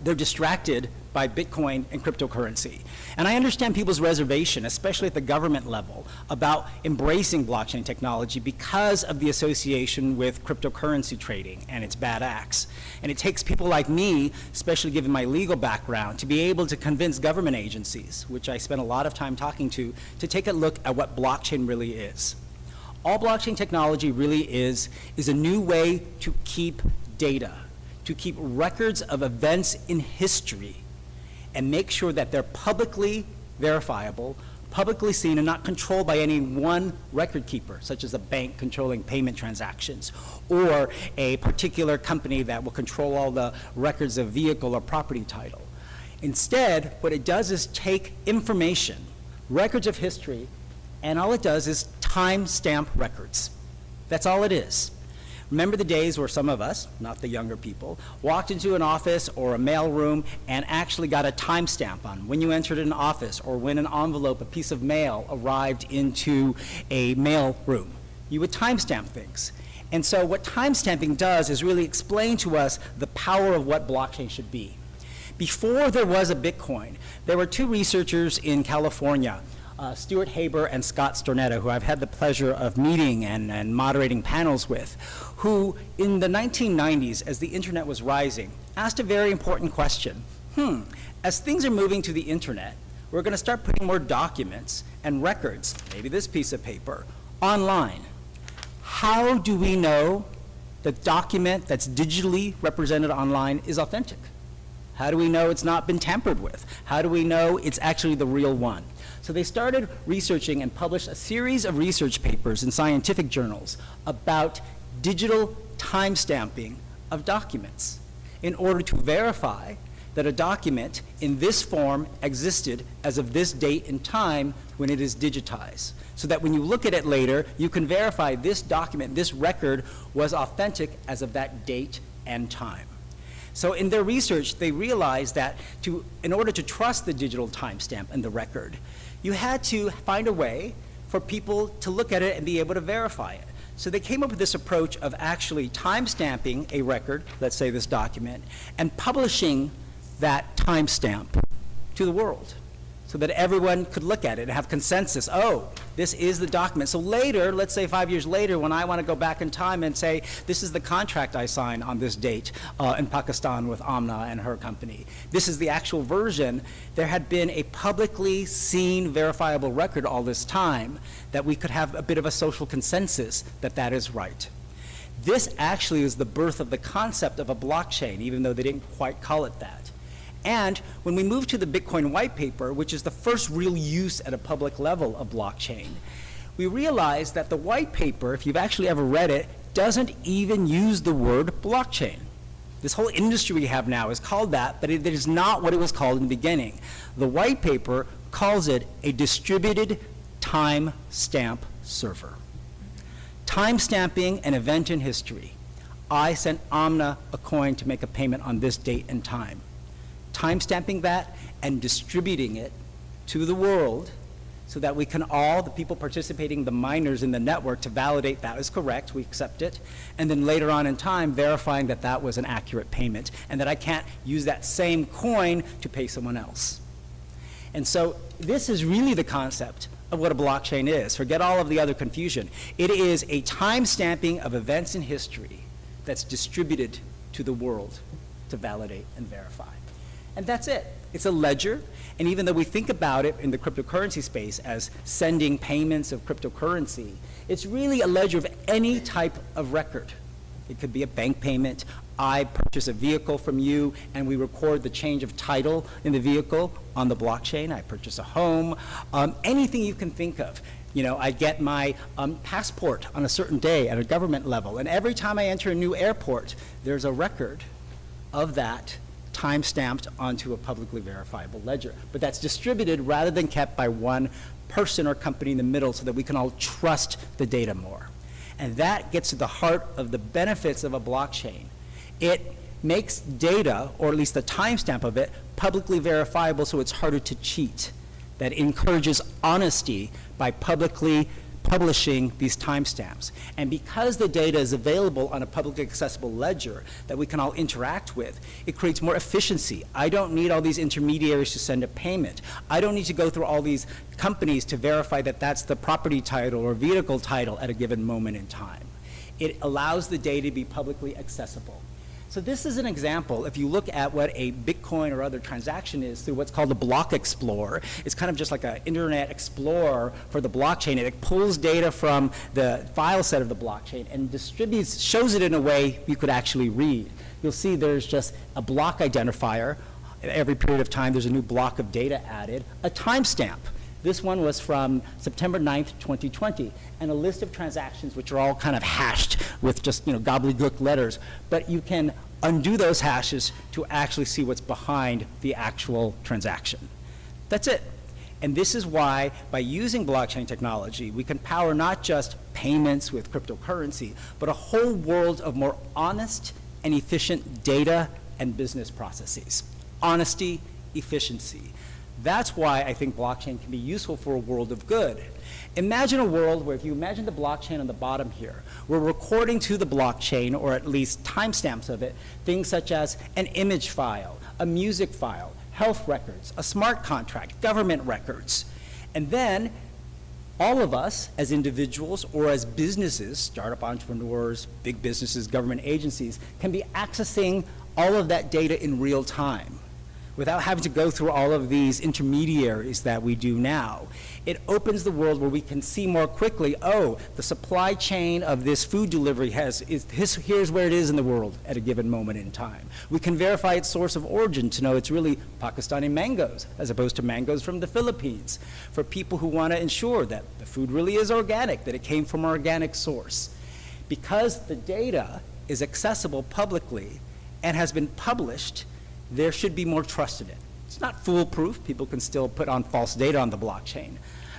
They're distracted by Bitcoin and cryptocurrency. And I understand people's reservation, especially at the government level, about embracing blockchain technology because of the association with cryptocurrency trading and its bad acts. And it takes people like me, especially given my legal background, to be able to convince government agencies, which I spent a lot of time talking to take a look at what blockchain really is. All blockchain technology really is a new way to keep data, to keep records of events in history, and make sure that they're publicly verifiable, publicly seen, and not controlled by any one record keeper, such as a bank controlling payment transactions, or a particular company that will control all the records of vehicle or property title. Instead, what it does is take information, records of history, and all it does is time-stamp records. That's all it is. Remember the days where some of us, not the younger people, walked into an office or a mail room and actually got a timestamp on when you entered an office or when an envelope, a piece of mail arrived into a mail room. You would timestamp things. And so what timestamping does is really explain to us the power of what blockchain should be. Before there was a Bitcoin, there were two researchers in California, Stuart Haber and Scott Stornetta, who I've had the pleasure of meeting and moderating panels with, who in the 1990s, as the internet was rising, asked a very important question. As things are moving to the internet, we're going to start putting more documents and records, maybe this piece of paper, online. How do we know the document that's digitally represented online is authentic? How do we know it's not been tampered with? How do we know it's actually the real one? So they started researching and published a series of research papers in scientific journals about digital timestamping of documents in order to verify that a document in this form existed as of this date and time when it is digitized. So that when you look at it later, you can verify this document, this record, was authentic as of that date and time. So in their research, they realized that in order to trust the digital timestamp and the record, you had to find a way for people to look at it and be able to verify it. So they came up with this approach of actually timestamping a record, let's say this document, and publishing that timestamp to the world so that everyone could look at it and have consensus. Oh, this is the document. So later, let's say 5 years later, when I want to go back in time and say, this is the contract I signed on this date in Pakistan with Amna and her company. This is the actual version. There had been a publicly seen, verifiable record all this time that we could have a bit of a social consensus that that is right. This actually is the birth of the concept of a blockchain, even though they didn't quite call it that. And when we move to the Bitcoin white paper, which is the first real use at a public level of blockchain, we realize that the white paper, if you've actually ever read it, doesn't even use the word blockchain. This whole industry we have now is called that, but it is not what it was called in the beginning. The white paper calls it a distributed timestamp server. Timestamping an event in history. I sent Amna a coin to make a payment on this date and time. Timestamping that and distributing it to the world so that we can all, the people participating, the miners in the network, to validate that is correct, we accept it, and then later on in time verifying that that was an accurate payment and that I can't use that same coin to pay someone else. And so this is really the concept of what a blockchain is. Forget all of the other confusion. It is a timestamping of events in history that's distributed to the world to validate and verify. And that's it. It's a ledger, and even though we think about it in the cryptocurrency space as sending payments of cryptocurrency, it's really a ledger of any type of record. It could be a bank payment. I purchase a vehicle from you, and we record the change of title in the vehicle on the blockchain. I purchase a home. Anything you can think of. You know, I get my passport on a certain day at a government level, and every time I enter a new airport, there's a record of that time-stamped onto a publicly verifiable ledger. But that's distributed rather than kept by one person or company in the middle so that we can all trust the data more. And that gets to the heart of the benefits of a blockchain. It makes data, or at least the timestamp of it, publicly verifiable so it's harder to cheat. That encourages honesty by publicly publishing these timestamps. And because the data is available on a publicly accessible ledger that we can all interact with, it creates more efficiency. I don't need all these intermediaries to send a payment. I don't need to go through all these companies to verify that that's the property title or vehicle title at a given moment in time. It allows the data to be publicly accessible. So this is an example. If you look at what a Bitcoin or other transaction is through what's called a block explorer, it's kind of just like an internet explorer for the blockchain. It pulls data from the file set of the blockchain and distributes, shows it in a way you could actually read. You'll see there's just a block identifier. At every period of time, there's a new block of data added, a timestamp. This one was from September 9th, 2020, and a list of transactions which are all kind of hashed with just, gobbledygook letters. But you can undo those hashes to actually see what's behind the actual transaction. That's it. And this is why, by using blockchain technology, we can power not just payments with cryptocurrency, but a whole world of more honest and efficient data and business processes. Honesty, efficiency. That's why I think blockchain can be useful for a world of good. Imagine a world where, if you imagine the blockchain on the bottom here, we're recording to the blockchain, or at least timestamps of it, things such as an image file, a music file, health records, a smart contract, government records. And then all of us as individuals or as businesses, startup entrepreneurs, big businesses, government agencies, can be accessing all of that data in real time without having to go through all of these intermediaries that we do now. It opens the world where we can see more quickly, oh, the supply chain of this food delivery here's where it is in the world at a given moment in time. We can verify its source of origin to know it's really Pakistani mangoes as opposed to mangoes from the Philippines, for people who want to ensure that the food really is organic, that it came from an organic source. Because the data is accessible publicly and has been published, there should be more trust in it. It's not foolproof. People can still put on false data on the blockchain.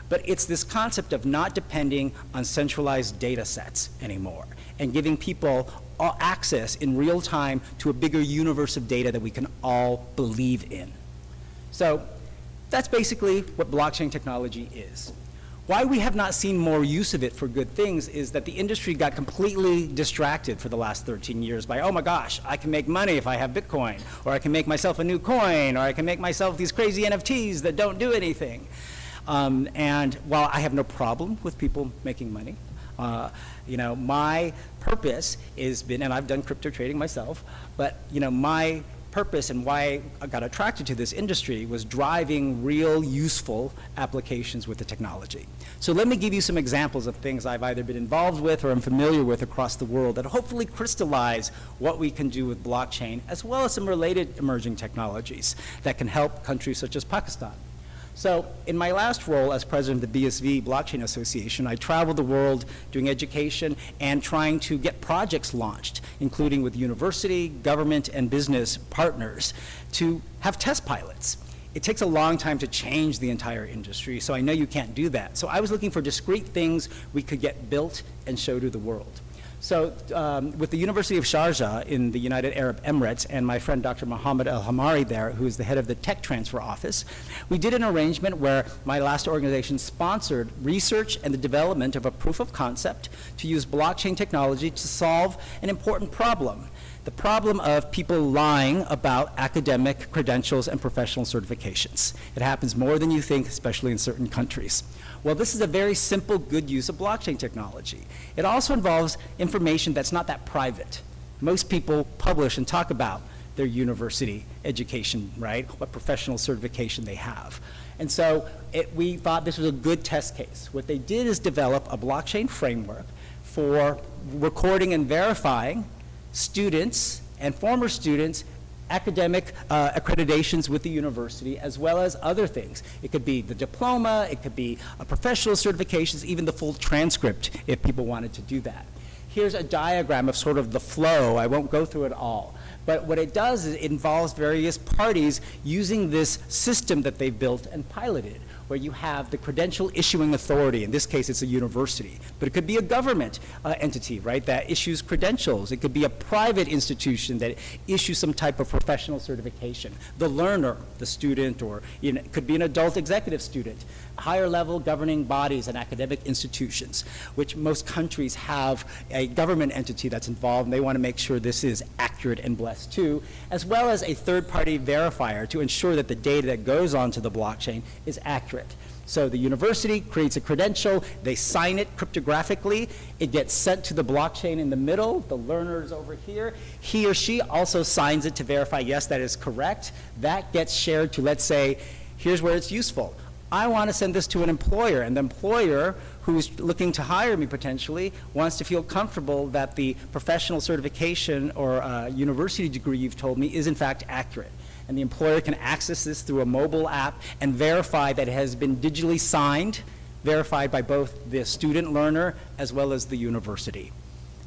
But it's this concept of not depending on centralized data sets anymore and giving people access in real time to a bigger universe of data that we can all believe in. So that's basically what blockchain technology is. Why we have not seen more use of it for good things is that the industry got completely distracted for the last 13 years by, oh my gosh, I can make money if I have Bitcoin, or I can make myself a new coin, or I can make myself these crazy NFTs that don't do anything. And while I have no problem with people making money, my purpose has been, and I've done crypto trading myself, but my purpose and why I got attracted to this industry was driving real useful applications with the technology. So let me give you some examples of things I've either been involved with or I'm familiar with across the world that hopefully crystallize what we can do with blockchain, as well as some related emerging technologies that can help countries such as Pakistan. So in my last role as president of the BSV Blockchain Association, I traveled the world doing education and trying to get projects launched, including with university, government, and business partners, to have test pilots. It takes a long time to change the entire industry, so I know you can't do that. So I was looking for discrete things we could get built and show to the world. So with the University of Sharjah in the United Arab Emirates and my friend Dr. Mohammed El-Hamari there, who is the head of the Tech Transfer Office, we did an arrangement where my last organization sponsored research and the development of a proof of concept to use blockchain technology to solve an important problem. The problem of people lying about academic credentials and professional certifications. It happens more than you think, especially in certain countries. Well, this is a very simple, good use of blockchain technology. It also involves information that's not that private. Most people publish and talk about their university education, right? What professional certification they have. And so we thought this was a good test case. What they did is develop a blockchain framework for recording and verifying students and former students' academic accreditations with the university, as well as other things. It could be the diploma, it could be professional certifications, even the full transcript if people wanted to do that. Here's a diagram of sort of the flow. I won't go through it all. But what it does is it involves various parties using this system that they've built and piloted, where you have the credential issuing authority. In this case, it's a university. But it could be a government entity, right, that issues credentials. It could be a private institution that issues some type of professional certification. The learner, the student, or it could be an adult executive student. Higher level governing bodies and academic institutions, which most countries have a government entity that's involved, and they want to make sure this is accurate and blessed too, as well as a third-party verifier to ensure that the data that goes onto the blockchain is accurate. So the university creates a credential, they sign it cryptographically, it gets sent to the blockchain in the middle, the learner is over here, he or she also signs it to verify, yes, that is correct. That gets shared to, let's say, here's where it's useful. I want to send this to an employer, and the employer who's looking to hire me potentially wants to feel comfortable that the professional certification or university degree you've told me is in fact accurate. And the employer can access this through a mobile app and verify that it has been digitally signed, verified by both the student learner as well as the university.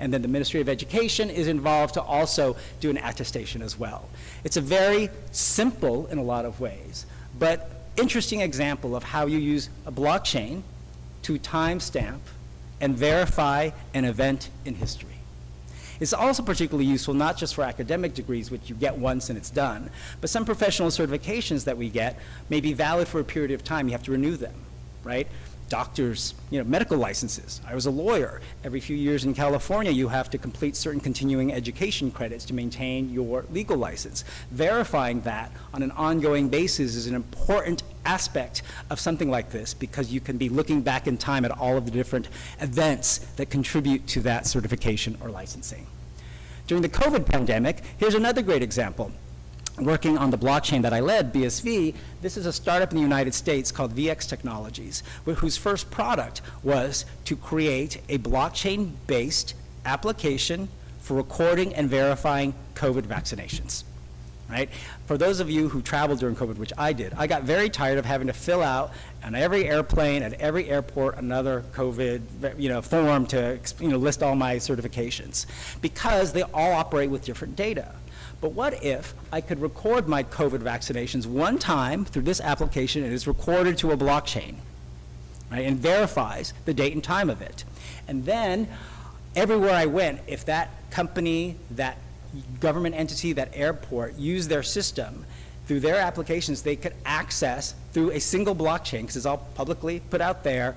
And then the Ministry of Education is involved to also do an attestation as well. It's a very simple, in a lot of ways, but interesting example of how you use a blockchain to timestamp and verify an event in history. It's also particularly useful not just for academic degrees, which you get once and it's done, but some professional certifications that we get may be valid for a period of time. You have to renew them, right? Doctors, medical licenses. I was a lawyer. Every few years in California, you have to complete certain continuing education credits to maintain your legal license. Verifying that on an ongoing basis is an important aspect of something like this, because you can be looking back in time at all of the different events that contribute to that certification or licensing. During the COVID pandemic, here's another great example. Working on the blockchain that I led, BSV, this is a startup in the United States called VX Technologies, whose first product was to create a blockchain-based application for recording and verifying COVID vaccinations, right? For those of you who traveled during COVID, which I did, I got very tired of having to fill out on every airplane, at every airport, another COVID form to list all my certifications, because they all operate with different data. But what if I could record my COVID vaccinations one time through this application, and it's recorded to a blockchain, right, and verifies the date and time of it. And then everywhere I went, if that company, that government entity, that airport used their system, through their applications, they could access through a single blockchain, because it's all publicly put out there,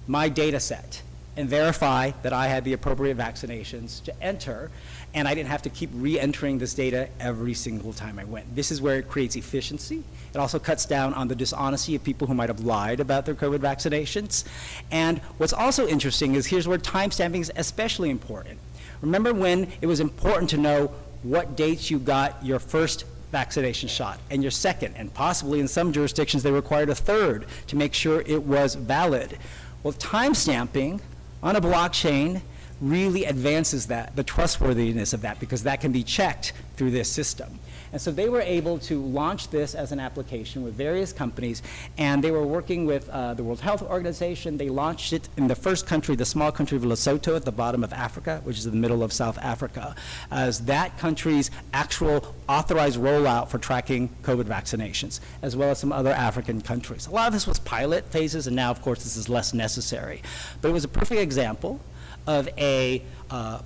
my data set, and verify that I had the appropriate vaccinations to enter, and I didn't have to keep re-entering this data every single time I went. This is where it creates efficiency. It also cuts down on the dishonesty of people who might have lied about their COVID vaccinations. And what's also interesting is here's where timestamping is especially important. Remember when it was important to know what dates you got your first vaccination shot and your second, and possibly in some jurisdictions they required a third to make sure it was valid. Well, timestamping on a blockchain really advances that, the trustworthiness of that, because that can be checked through this system. And so they were able to launch this as an application with various companies, and they were working with the World Health Organization. They launched it in the first country, the small country of Lesotho at the bottom of Africa, which is in the middle of South Africa, as that country's actual authorized rollout for tracking COVID vaccinations, as well as some other African countries. A lot of this was pilot phases, and now, of course, this is less necessary. But it was a perfect example of a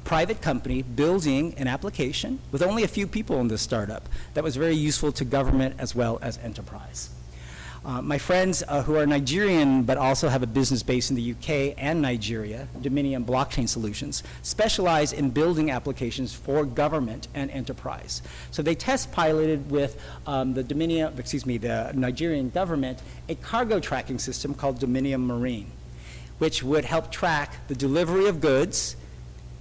private company building an application with only a few people in this startup that was very useful to government as well as enterprise. My friends who are Nigerian but also have a business base in the UK and Nigeria, Dominion Blockchain Solutions, specialize in building applications for government and enterprise. So they test piloted with the Nigerian government a cargo tracking system called Dominion Marine, which would help track the delivery of goods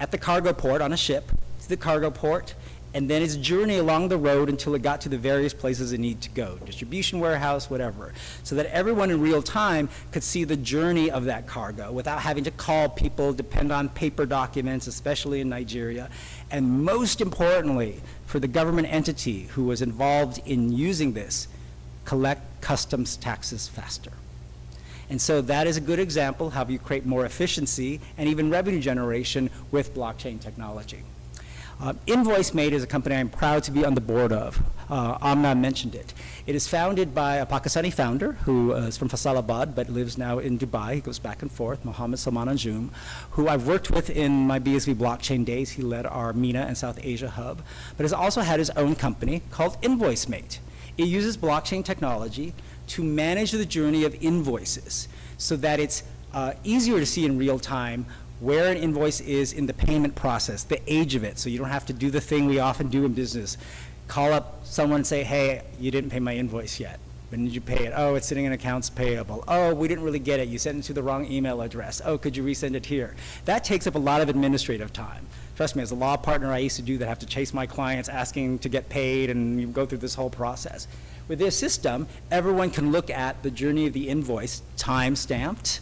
at the cargo port on a ship to the cargo port, and then its journey along the road until it got to the various places it needed to go, distribution warehouse, whatever, so that everyone in real time could see the journey of that cargo without having to call people, depend on paper documents, especially in Nigeria, and most importantly, for the government entity who was involved in using this, collect customs taxes faster. And so that is a good example of how you create more efficiency and even revenue generation with blockchain technology. InvoiceMate is a company I'm proud to be on the board of. Amna mentioned it. It is founded by a Pakistani founder who is from Faisalabad but lives now in Dubai. He goes back and forth, Mohammed Salman Anjum, who I've worked with in my BSV blockchain days. He led our MENA and South Asia hub, but has also had his own company called InvoiceMate. It uses blockchain technology to manage the journey of invoices so that it's easier to see in real time where an invoice is in the payment process, the age of it, so you don't have to do the thing we often do in business. Call up someone and say, hey, you didn't pay my invoice yet. When did you pay it? Oh, it's sitting in accounts payable. Oh, we didn't really get it. You sent it to the wrong email address. Oh, could you resend it here? That takes up a lot of administrative time. Trust me, as a law partner, I used to do that, have to chase my clients asking to get paid, and you go through this whole process. With this system, everyone can look at the journey of the invoice, time-stamped,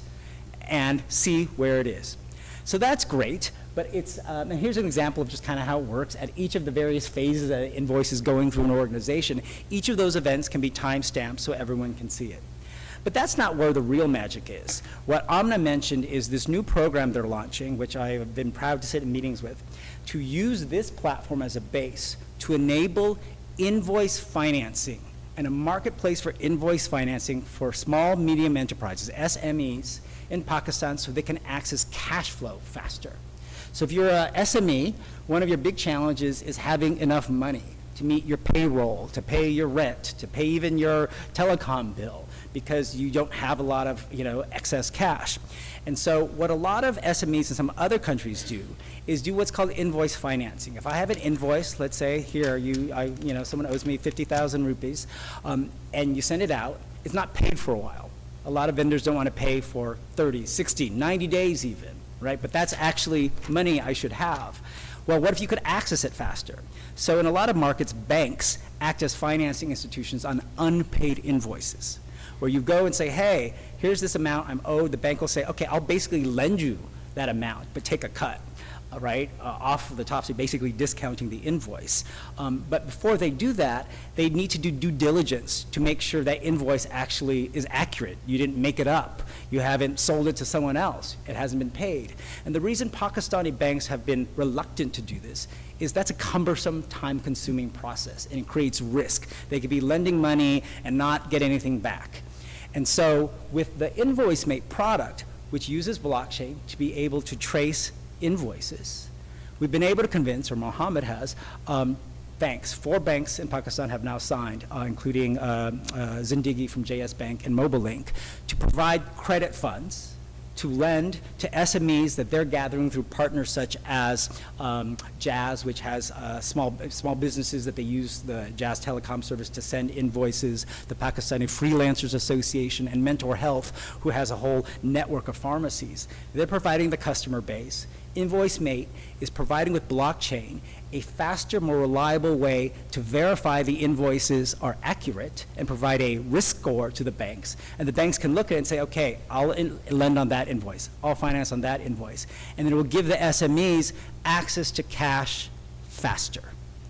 and see where it is. So that's great, but it's, and here's an example of just kind of how it works. At each of the various phases that an invoice is going through an organization, each of those events can be time-stamped so everyone can see it. But that's not where the real magic is. What Amna mentioned is this new program they're launching, which I have been proud to sit in meetings with, to use this platform as a base to enable invoice financing and a marketplace for invoice financing for small, medium enterprises, SMEs, in Pakistan so they can access cash flow faster. So if you're a SME, one of your big challenges is having enough money to meet your payroll, to pay your rent, to pay even your telecom bill, because you don't have a lot of, excess cash. And so what a lot of SMEs in some other countries do is do what's called invoice financing. If I have an invoice, let's say here, someone owes me 50,000 rupees, and you send it out, it's not paid for a while. A lot of vendors don't want to pay for 30, 60, 90 days even, right? But that's actually money I should have. Well, what if you could access it faster? So in a lot of markets, banks act as financing institutions on unpaid invoices, where you go and say, hey, here's this amount I'm owed. The bank will say, okay, I'll basically lend you that amount, but take a cut, off of the top, so basically discounting the invoice. But before they do that, they need to do due diligence to make sure that invoice actually is accurate. You didn't make it up. You haven't sold it to someone else. It hasn't been paid. And the reason Pakistani banks have been reluctant to do this is that's a cumbersome, time-consuming process, and it creates risk. They could be lending money and not get anything back. And so with the InvoiceMate product, which uses blockchain to be able to trace invoices, we've been able to convince, or Mohammed has, banks, 4 banks in Pakistan have now signed, including Zindagi from JS Bank and MobileLink, to provide credit funds to lend to SMEs that they're gathering through partners such as Jazz, which has small businesses that they use the Jazz telecom service to send invoices, the Pakistani Freelancers Association, and Mentor Health, who has a whole network of pharmacies. They're providing the customer base. InvoiceMate is providing with blockchain a faster, more reliable way to verify the invoices are accurate and provide a risk score to the banks. And the banks can look at it and say, okay, I'll lend on that invoice. I'll finance on that invoice. And then it will give the SMEs access to cash faster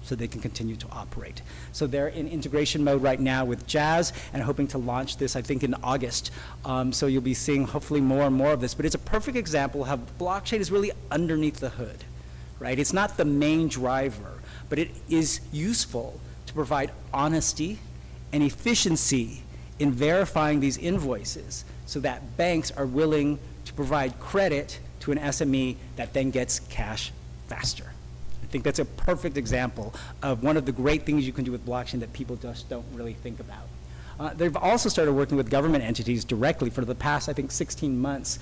so they can continue to operate. So they're in integration mode right now with Jazz and hoping to launch this, I think, in August. So you'll be seeing hopefully more and more of this. But it's a perfect example of how blockchain is really underneath the hood, right? It's not the main driver, but it is useful to provide honesty and efficiency in verifying these invoices so that banks are willing to provide credit to an SME that then gets cash faster. I think that's a perfect example of one of the great things you can do with blockchain that people just don't really think about. They've also started working with government entities directly for the past, I think, 16 months.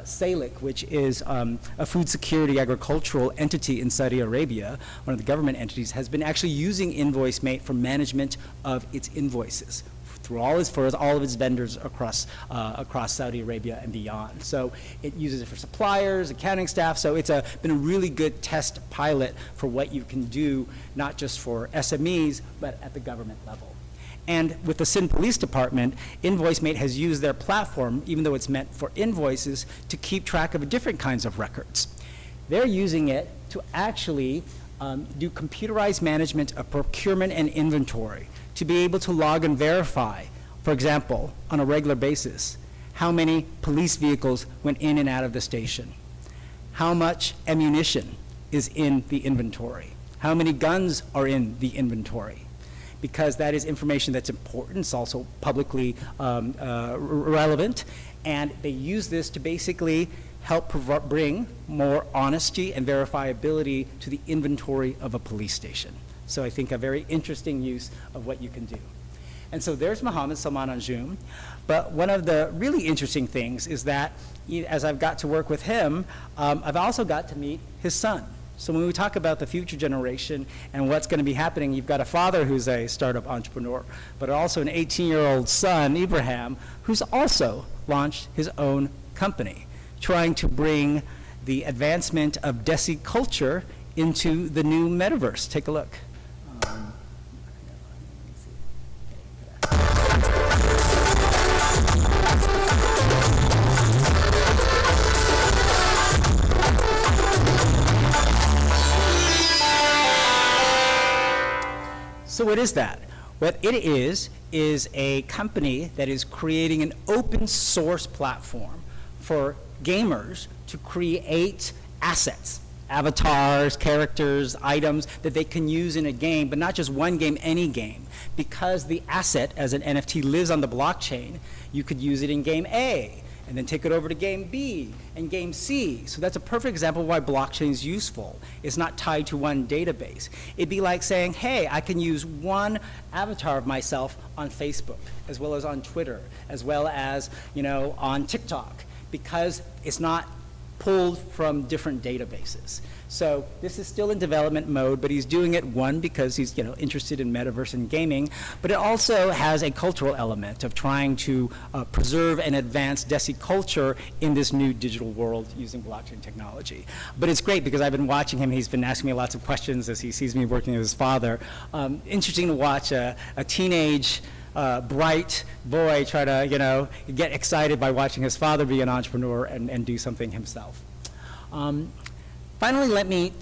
SALIC, which is a food security agricultural entity in Saudi Arabia, one of the government entities, has been actually using InvoiceMate for management of its invoices for all of its vendors across Saudi Arabia and beyond. So it uses it for suppliers, accounting staff, so it's been a really good test pilot for what you can do, not just for SMEs, but at the government level. And with the Sindh Police Department, InvoiceMate has used their platform, even though it's meant for invoices, to keep track of different kinds of records. They're using it to actually do computerized management of procurement and inventory, to be able to log and verify, for example, on a regular basis, how many police vehicles went in and out of the station, how much ammunition is in the inventory, how many guns are in the inventory, because that is information that's important. It's also publicly relevant, and they use this to basically help bring more honesty and verifiability to the inventory of a police station. So I think a very interesting use of what you can do. And so there's Mohammed Salman Anjum. But one of the really interesting things is that as I've got to work with him, I've also got to meet his son. So when we talk about the future generation and what's going to be happening, you've got a father who's a startup entrepreneur, but also an 18-year-old son, Ibrahim, who's also launched his own company, trying to bring the advancement of Desi culture into the new metaverse. Take a look. So what is that? What it is a company that is creating an open source platform for gamers to create assets, avatars, characters, items that they can use in a game, but not just one game, any game. Because the asset as an NFT lives on the blockchain, you could use it in game A, and then take it over to game B and game C. So that's a perfect example of why blockchain is useful. It's not tied to one database. It'd be like saying, hey, I can use one avatar of myself on Facebook, as well as on Twitter, as well as, on TikTok, because it's not pulled from different databases. So this is still in development mode, but he's doing it, one, because he's interested in metaverse and gaming, but it also has a cultural element of trying to preserve and advance Desi culture in this new digital world using blockchain technology. But it's great because I've been watching him. He's been asking me lots of questions as he sees me working with his father. Interesting to watch a teenage bright boy try to, get excited by watching his father be an entrepreneur and do something himself. Finally, let me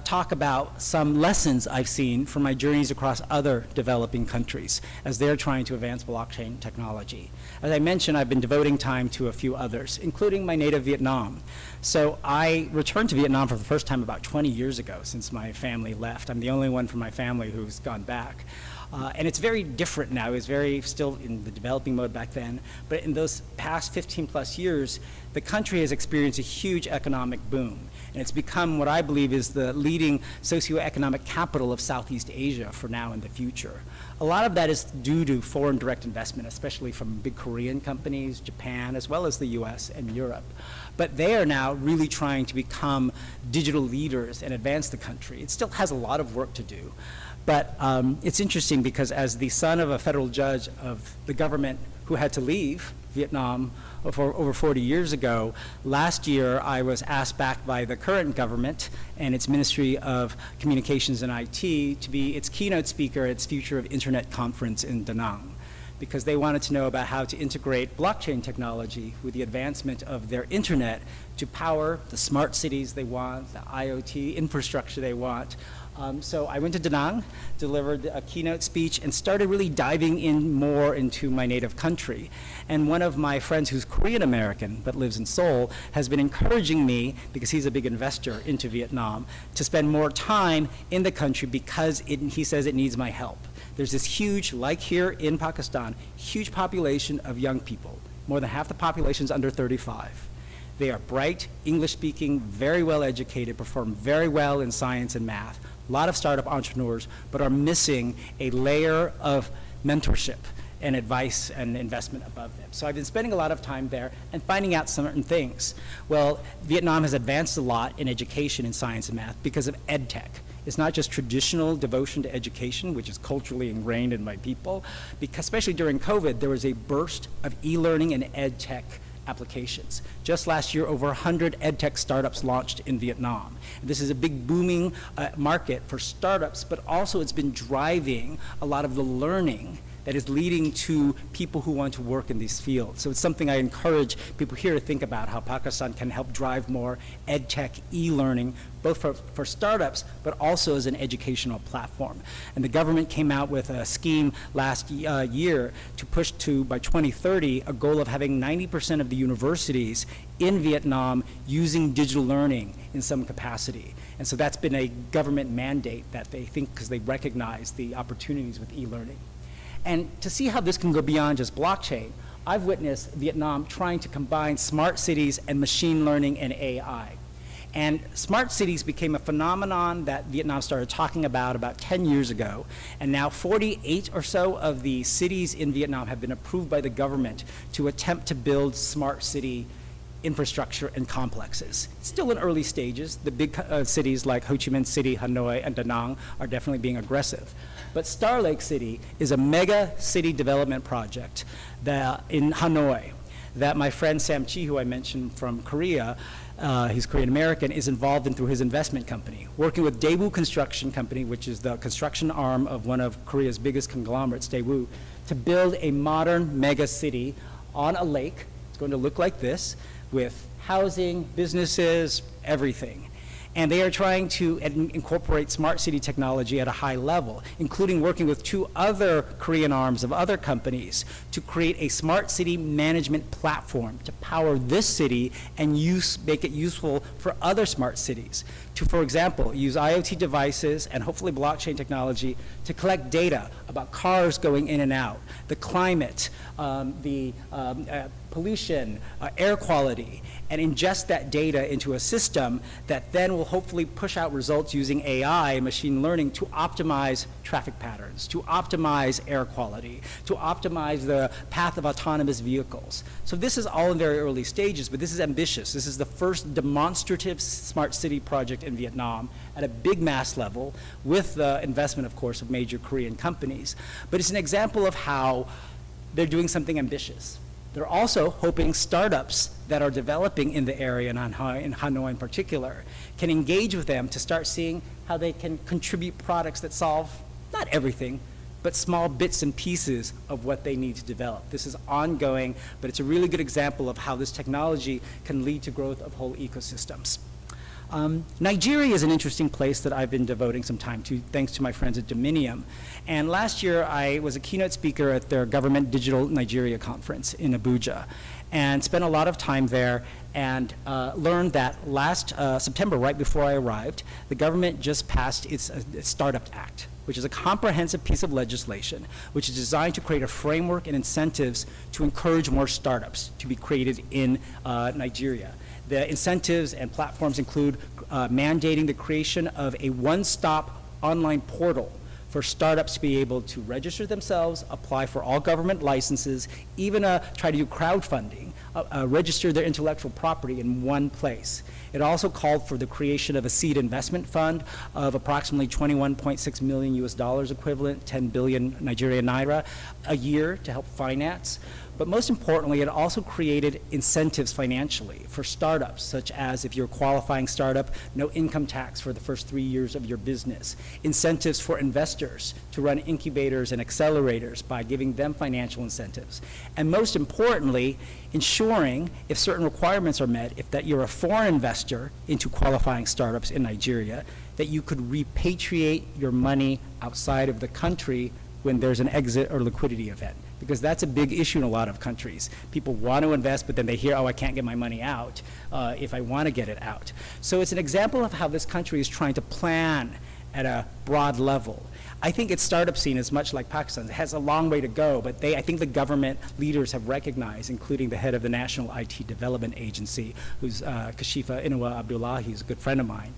talk about some lessons I've seen from my journeys across other developing countries as they're trying to advance blockchain technology. As I mentioned, I've been devoting time to a few others, including my native Vietnam. So I returned to Vietnam for the first time about 20 years ago since my family left. I'm the only one from my family who's gone back. And it's very different now. It was very still in the developing mode back then. But in those past 15 plus years, the country has experienced a huge economic boom. And it's become what I believe is the leading socioeconomic capital of Southeast Asia for now and the future. A lot of that is due to foreign direct investment, especially from big Korean companies, Japan, as well as the US and Europe. But they are now really trying to become digital leaders and advance the country. It still has a lot of work to do. But it's interesting because as the son of a federal judge of the government who had to leave Vietnam over 40 years ago, last year I was asked back by the current government and its Ministry of Communications and IT to be its keynote speaker at its Future of Internet conference in Da Nang, because they wanted to know about how to integrate blockchain technology with the advancement of their internet to power the smart cities they want, the IoT infrastructure they want. So I went to Da Nang, delivered a keynote speech, and started really diving in more into my native country. And one of my friends who's Korean American but lives in Seoul has been encouraging me, because he's a big investor into Vietnam, to spend more time in the country because he says it needs my help. There's this huge, like here in Pakistan, huge population of young people. More than half the population is under 35. They are bright, English-speaking, very well educated, perform very well in science and math. A lot of startup entrepreneurs, but are missing a layer of mentorship and advice and investment above them. So I've been spending a lot of time there and finding out certain things. Well, Vietnam has advanced a lot in education in science and math because of EdTech. It's not just traditional devotion to education, which is culturally ingrained in my people, because especially during COVID, there was a burst of e-learning and EdTech applications. Just last year, over 100 EdTech startups launched in Vietnam. And this is a big booming market for startups, but also it's been driving a lot of the learning that is leading to people who want to work in these fields. So it's something I encourage people here to think about, how Pakistan can help drive more EdTech e-learning, both for startups, but also as an educational platform. And the government came out with a scheme last year to push to, by 2030, a goal of having 90% of the universities in Vietnam using digital learning in some capacity. And so that's been a government mandate that they think, because they recognize the opportunities with e-learning. And to see how this can go beyond just blockchain, I've witnessed Vietnam trying to combine smart cities and machine learning and AI. And smart cities became a phenomenon that Vietnam started talking about 10 years ago. And now 48 or so of the cities in Vietnam have been approved by the government to attempt to build smart city infrastructure and complexes. It's still in early stages. The big cities like Ho Chi Minh City, Hanoi, and Da Nang are definitely being aggressive. But Star Lake City is a mega city development project that, in Hanoi, that my friend Sam Chi, who I mentioned from Korea, he's Korean American, is involved in through his investment company, working with Daewoo Construction Company, which is the construction arm of one of Korea's biggest conglomerates, Daewoo, to build a modern mega city on a lake. It's going to look like this, with housing, businesses, everything. And they are trying to incorporate smart city technology at a high level, including working with 2 other Korean arms of other companies to create a smart city management platform to power this city and make it useful for other smart cities. To, for example, use IoT devices and hopefully blockchain technology to collect data about cars going in and out, the climate, the pollution, air quality, and ingest that data into a system that then will hopefully push out results using AI and machine learning to optimize traffic patterns, to optimize air quality, to optimize the path of autonomous vehicles. So this is all in very early stages, but this is ambitious. This is the first demonstrative smart city project in Vietnam at a big mass level with the investment, of course, of major Korean companies. But it's an example of how they're doing something ambitious. They're also hoping startups that are developing in the area, in Hanoi in particular, can engage with them to start seeing how they can contribute products that solve not everything, but small bits and pieces of what they need to develop. This is ongoing, but it's a really good example of how this technology can lead to growth of whole ecosystems. Nigeria is an interesting place that I've been devoting some time to, thanks to my friends at Dominium. And last year, I was a keynote speaker at their Government Digital Nigeria conference in Abuja, and spent a lot of time there and learned that last September, right before I arrived, the government just passed its Startup Act, which is a comprehensive piece of legislation which is designed to create a framework and incentives to encourage more startups to be created in Nigeria. The incentives and platforms include mandating the creation of a one-stop online portal for startups to be able to register themselves, apply for all government licenses, even try to do crowdfunding, register their intellectual property in one place. It also called for the creation of a seed investment fund of approximately 21.6 million US dollars equivalent, 10 billion Nigerian naira a year to help finance. But most importantly, it also created incentives financially for startups, such as if you're a qualifying startup, no income tax for the first 3 years of your business. Incentives for investors to run incubators and accelerators by giving them financial incentives. And most importantly, ensuring, if certain requirements are met, if that you're a foreign investor into qualifying startups in Nigeria, that you could repatriate your money outside of the country when there's an exit or liquidity event. Because that's a big issue in a lot of countries. People want to invest, but then they hear, oh, I can't get my money out if I want to get it out. So it's an example of how this country is trying to plan at a broad level. I think its startup scene is much like Pakistan. It has a long way to go, but I think the government leaders have recognized, including the head of the National IT Development Agency, who's Kashifa Inouye Abdullahi, who's a good friend of mine.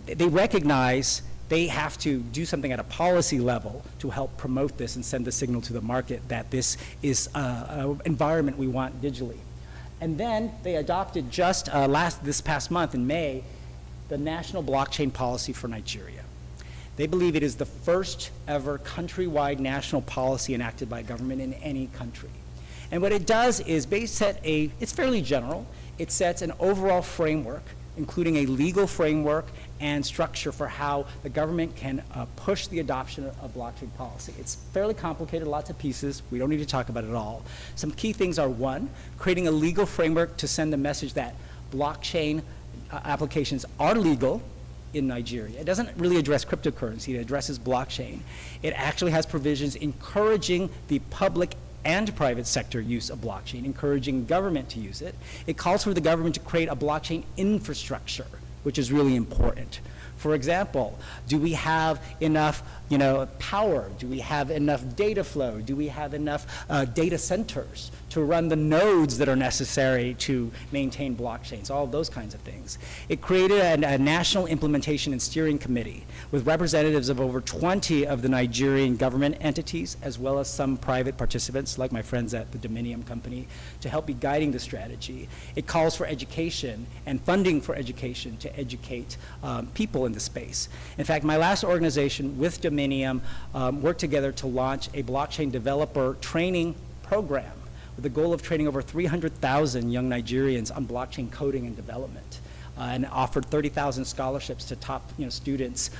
They recognize they have to do something at a policy level to help promote this and send the signal to the market that this is an environment we want digitally. And then they adopted just this past month in May, the National Blockchain Policy for Nigeria. They believe it is the first ever countrywide national policy enacted by government in any country. And what it does is it's fairly general. It sets an overall framework, including a legal framework and structure for how the government can push the adoption of blockchain policy. It's fairly complicated, lots of pieces. We don't need to talk about it all. Some key things are, one, creating a legal framework to send the message that blockchain applications are legal in Nigeria. It doesn't really address cryptocurrency, it addresses blockchain. It actually has provisions encouraging the public and private sector use of blockchain, encouraging government to use it. It calls for the government to create a blockchain infrastructure, which is really important. For example, do we have enough power? Do we have enough data flow? Do we have enough data centers to run the nodes that are necessary to maintain blockchains? All of those kinds of things. It created a national implementation and steering committee with representatives of over 20 of the Nigerian government entities, as well as some private participants, like my friends at the Dominium company, to help be guiding the strategy. It calls for education and funding for education to educate people in the space. In fact, my last organization with Dominium worked together to launch a blockchain developer training program with the goal of training over 300,000 young Nigerians on blockchain coding and development, and offered 30,000 scholarships to top students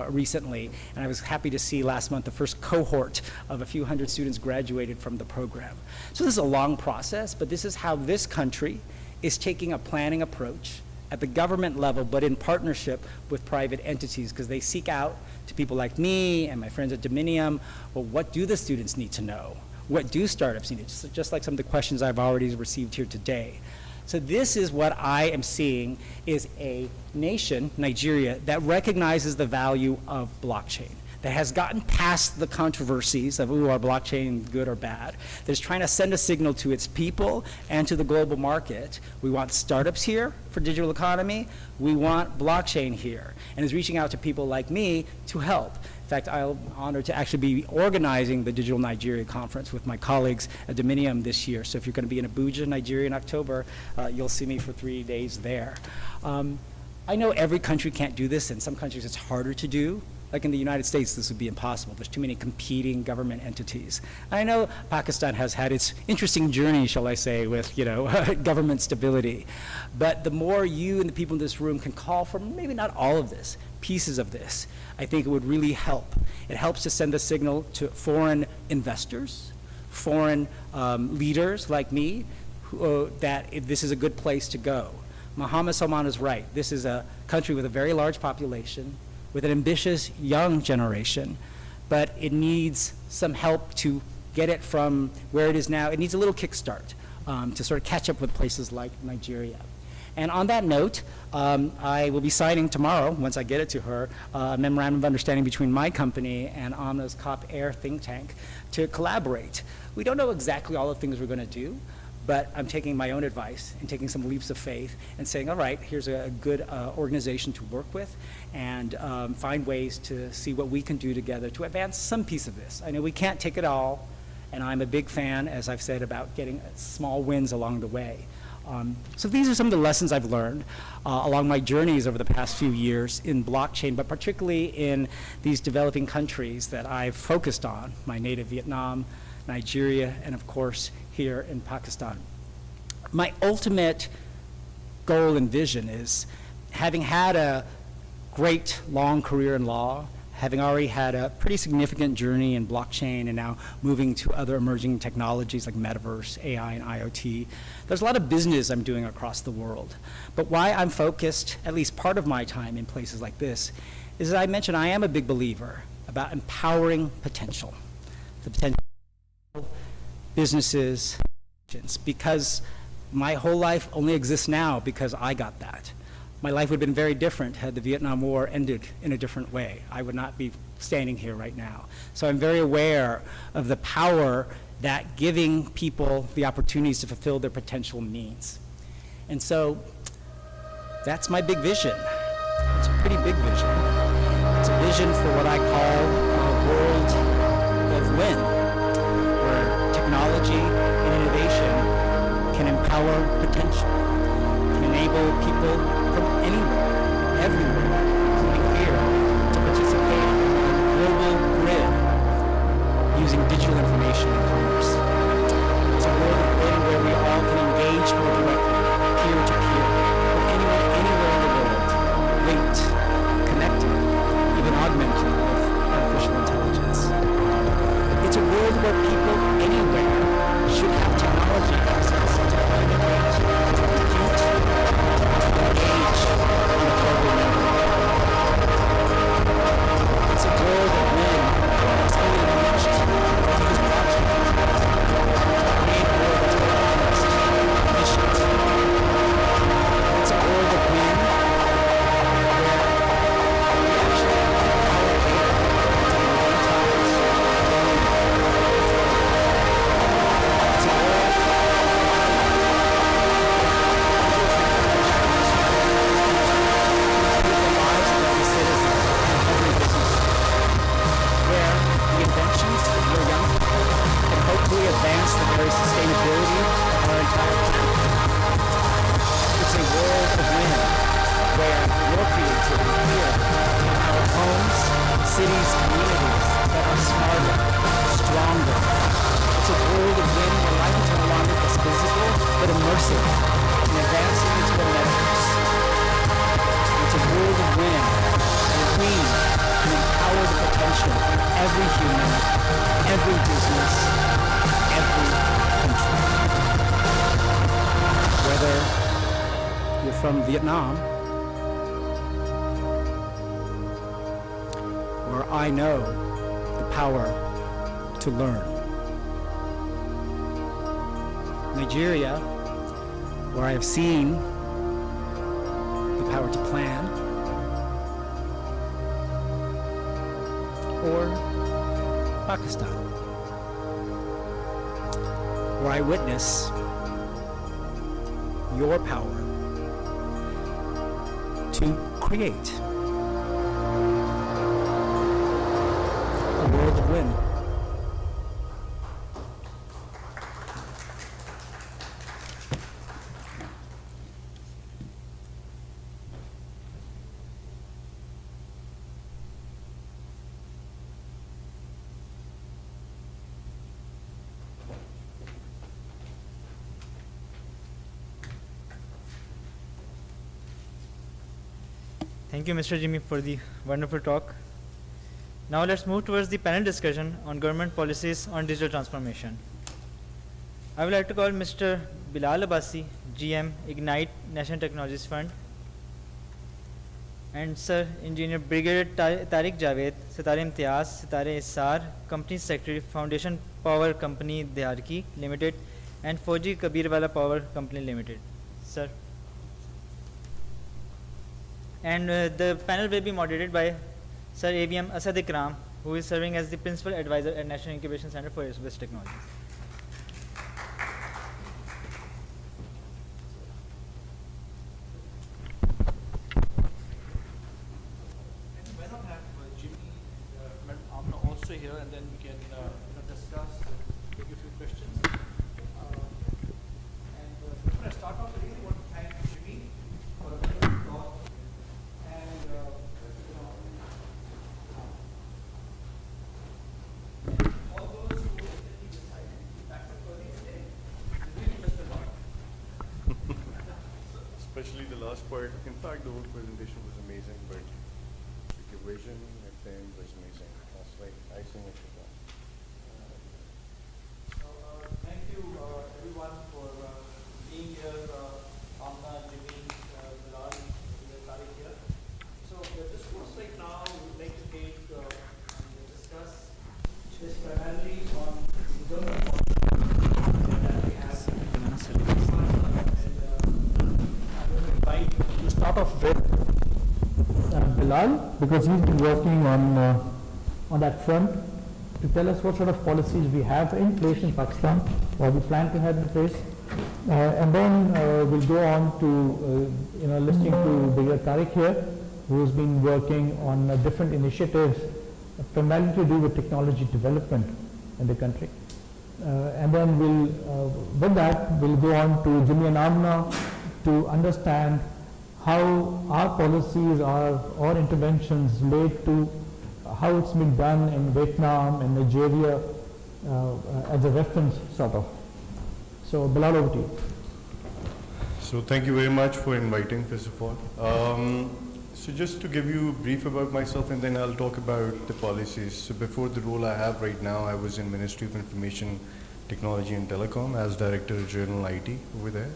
recently. And I was happy to see last month the first cohort of a few hundred students graduated from the program. So this is a long process, but this is how this country is taking a planning approach at the government level, but in partnership with private entities, because they seek out to people like me and my friends at Dominium, well, what do the students need to know? What do startups need? Just like some of the questions I've already received here today. So this is what I am seeing is a nation, Nigeria, that recognizes the value of blockchain, that has gotten past the controversies of, ooh, our blockchain good or bad, that is trying to send a signal to its people and to the global market. We want startups here for digital economy. We want blockchain here, and is reaching out to people like me to help. In fact, I'm honored to actually be organizing the Digital Nigeria Conference with my colleagues at Dominium this year. So if you're going to be in Abuja, Nigeria in October, you'll see me for 3 days there. I know every country can't do this. In some countries it's harder to do. Like in the United States, this would be impossible. There's too many competing government entities. I know Pakistan has had its interesting journey, shall I say, with government stability. But the more you and the people in this room can call for maybe not all of this, pieces of this, I think it would really help. It helps to send a signal to foreign investors, foreign leaders like me, that this is a good place to go. Mohammed Salman is right. This is a country with a very large population, with an ambitious young generation, but it needs some help to get it from where it is now. It needs a little kickstart to sort of catch up with places like Nigeria. And on that note, I will be signing tomorrow, once I get it to her, a memorandum of understanding between my company and Amna's COP Air think tank to collaborate. We don't know exactly all the things we're going to do, but I'm taking my own advice and taking some leaps of faith and saying, all right, here's a good organization to work with, and find ways to see what we can do together to advance some piece of this. I know we can't take it all, and I'm a big fan, as I've said, about getting small wins along the way. So these are some of the lessons I've learned along my journeys over the past few years in blockchain, but particularly in these developing countries that I've focused on, my native Vietnam, Nigeria, and of course here in Pakistan. My ultimate goal and vision is, having had a great long career in law, having already had a pretty significant journey in blockchain and now moving to other emerging technologies like metaverse, AI, and IoT, there's a lot of business I'm doing across the world. But why I'm focused, at least part of my time, in places like this, is, as I mentioned, I am a big believer about empowering potential. The potential businesses, because my whole life only exists now because I got that. My life would have been very different had the Vietnam War ended in a different way. I would not be standing here right now. So I'm very aware of the power that giving people the opportunities to fulfill their potential means. And so that's my big vision. It's a pretty big vision. It's a vision for what I call a world of win, where technology and innovation can empower potential, can enable people from anywhere, everywhere, including here, to participate in a global grid using digital information and commerce. It's a world of win where we all can engage more directly, peer-to-peer, with anyone, anywhere in the world, linked, connected, even augmented with artificial intelligence. It's a world where people anywhere should have technology access to innovate, to compete, to engage on a global level. It's a world that men has only reached to use blockchain to create a world that's more honest, efficient. It's a world of men where we actually empower data to monetize it's a world the lives of every citizen and every business, where the inventions of your young people can hopefully advance the very sustainability of our entire planet. It's a world of women, where your creativity here can power homes, cities, communities that are smarter, stronger. It's a world of women where life is no longer just physical, but immersive, and advancing into the metaverse. It's a world of women where we can empower the potential of every human, every business, every country. Whether you're from Vietnam, where I know the power to learn. Nigeria, where I have seen the power to plan, or Pakistan, where I witness your power to create a world of win. Thank you, Mr. Jimmy, for the wonderful talk. Now let's move towards the panel discussion on government policies on digital transformation. I would like to call Mr. Bilal Abbasi, GM, Ignite National Technologies Fund, and Sir Engineer Brigadier Tariq Javed, Sitare Imtiaz, Sitare Isar, Company Secretary, Foundation Power Company Dhyarki Limited, and Fauji Kabirwala Power Company Limited. Sir. And the panel will be moderated by Sir AVM Asad Ikram, who is serving as the Principal Advisor at National Incubation Center for Aerospace Technologies. Why not have Jimmy and Madam Amna also here, and then we can discuss and take a few questions. Before I start off, I really want to thank Jimmy for a wonderful talk. And all those who recently decided to be back up early today, it really just a lot. Especially the last part. In fact, the whole presentation was amazing, but the vision at the end was amazing. That's like icing on the cake. So thank you everyone for being here, Amna, Jimmy, Bilal, Tariq here. So the discourse right now we would like to take and discuss is primarily on the government policy that we have. To start off with Bilal, because he's been working on that front, to tell us what sort of policies we have in place in Pakistan, or we plan to have in place, and then we'll go on to listening to Brigadier Tariq here, who's been working on different initiatives, primarily to do with technology development in the country. And then with that, we'll go on to Jimmy and Amna to understand how our policies or interventions relate to how it's been done in Vietnam and Nigeria as a reference, sort of. So, Bilal, over to you. So thank you very much for inviting, first of all. So just to give you a brief about myself, and then I'll talk about the policies. So before the role I have right now, I was in Ministry of Information Technology and Telecom as Director of General IT over there.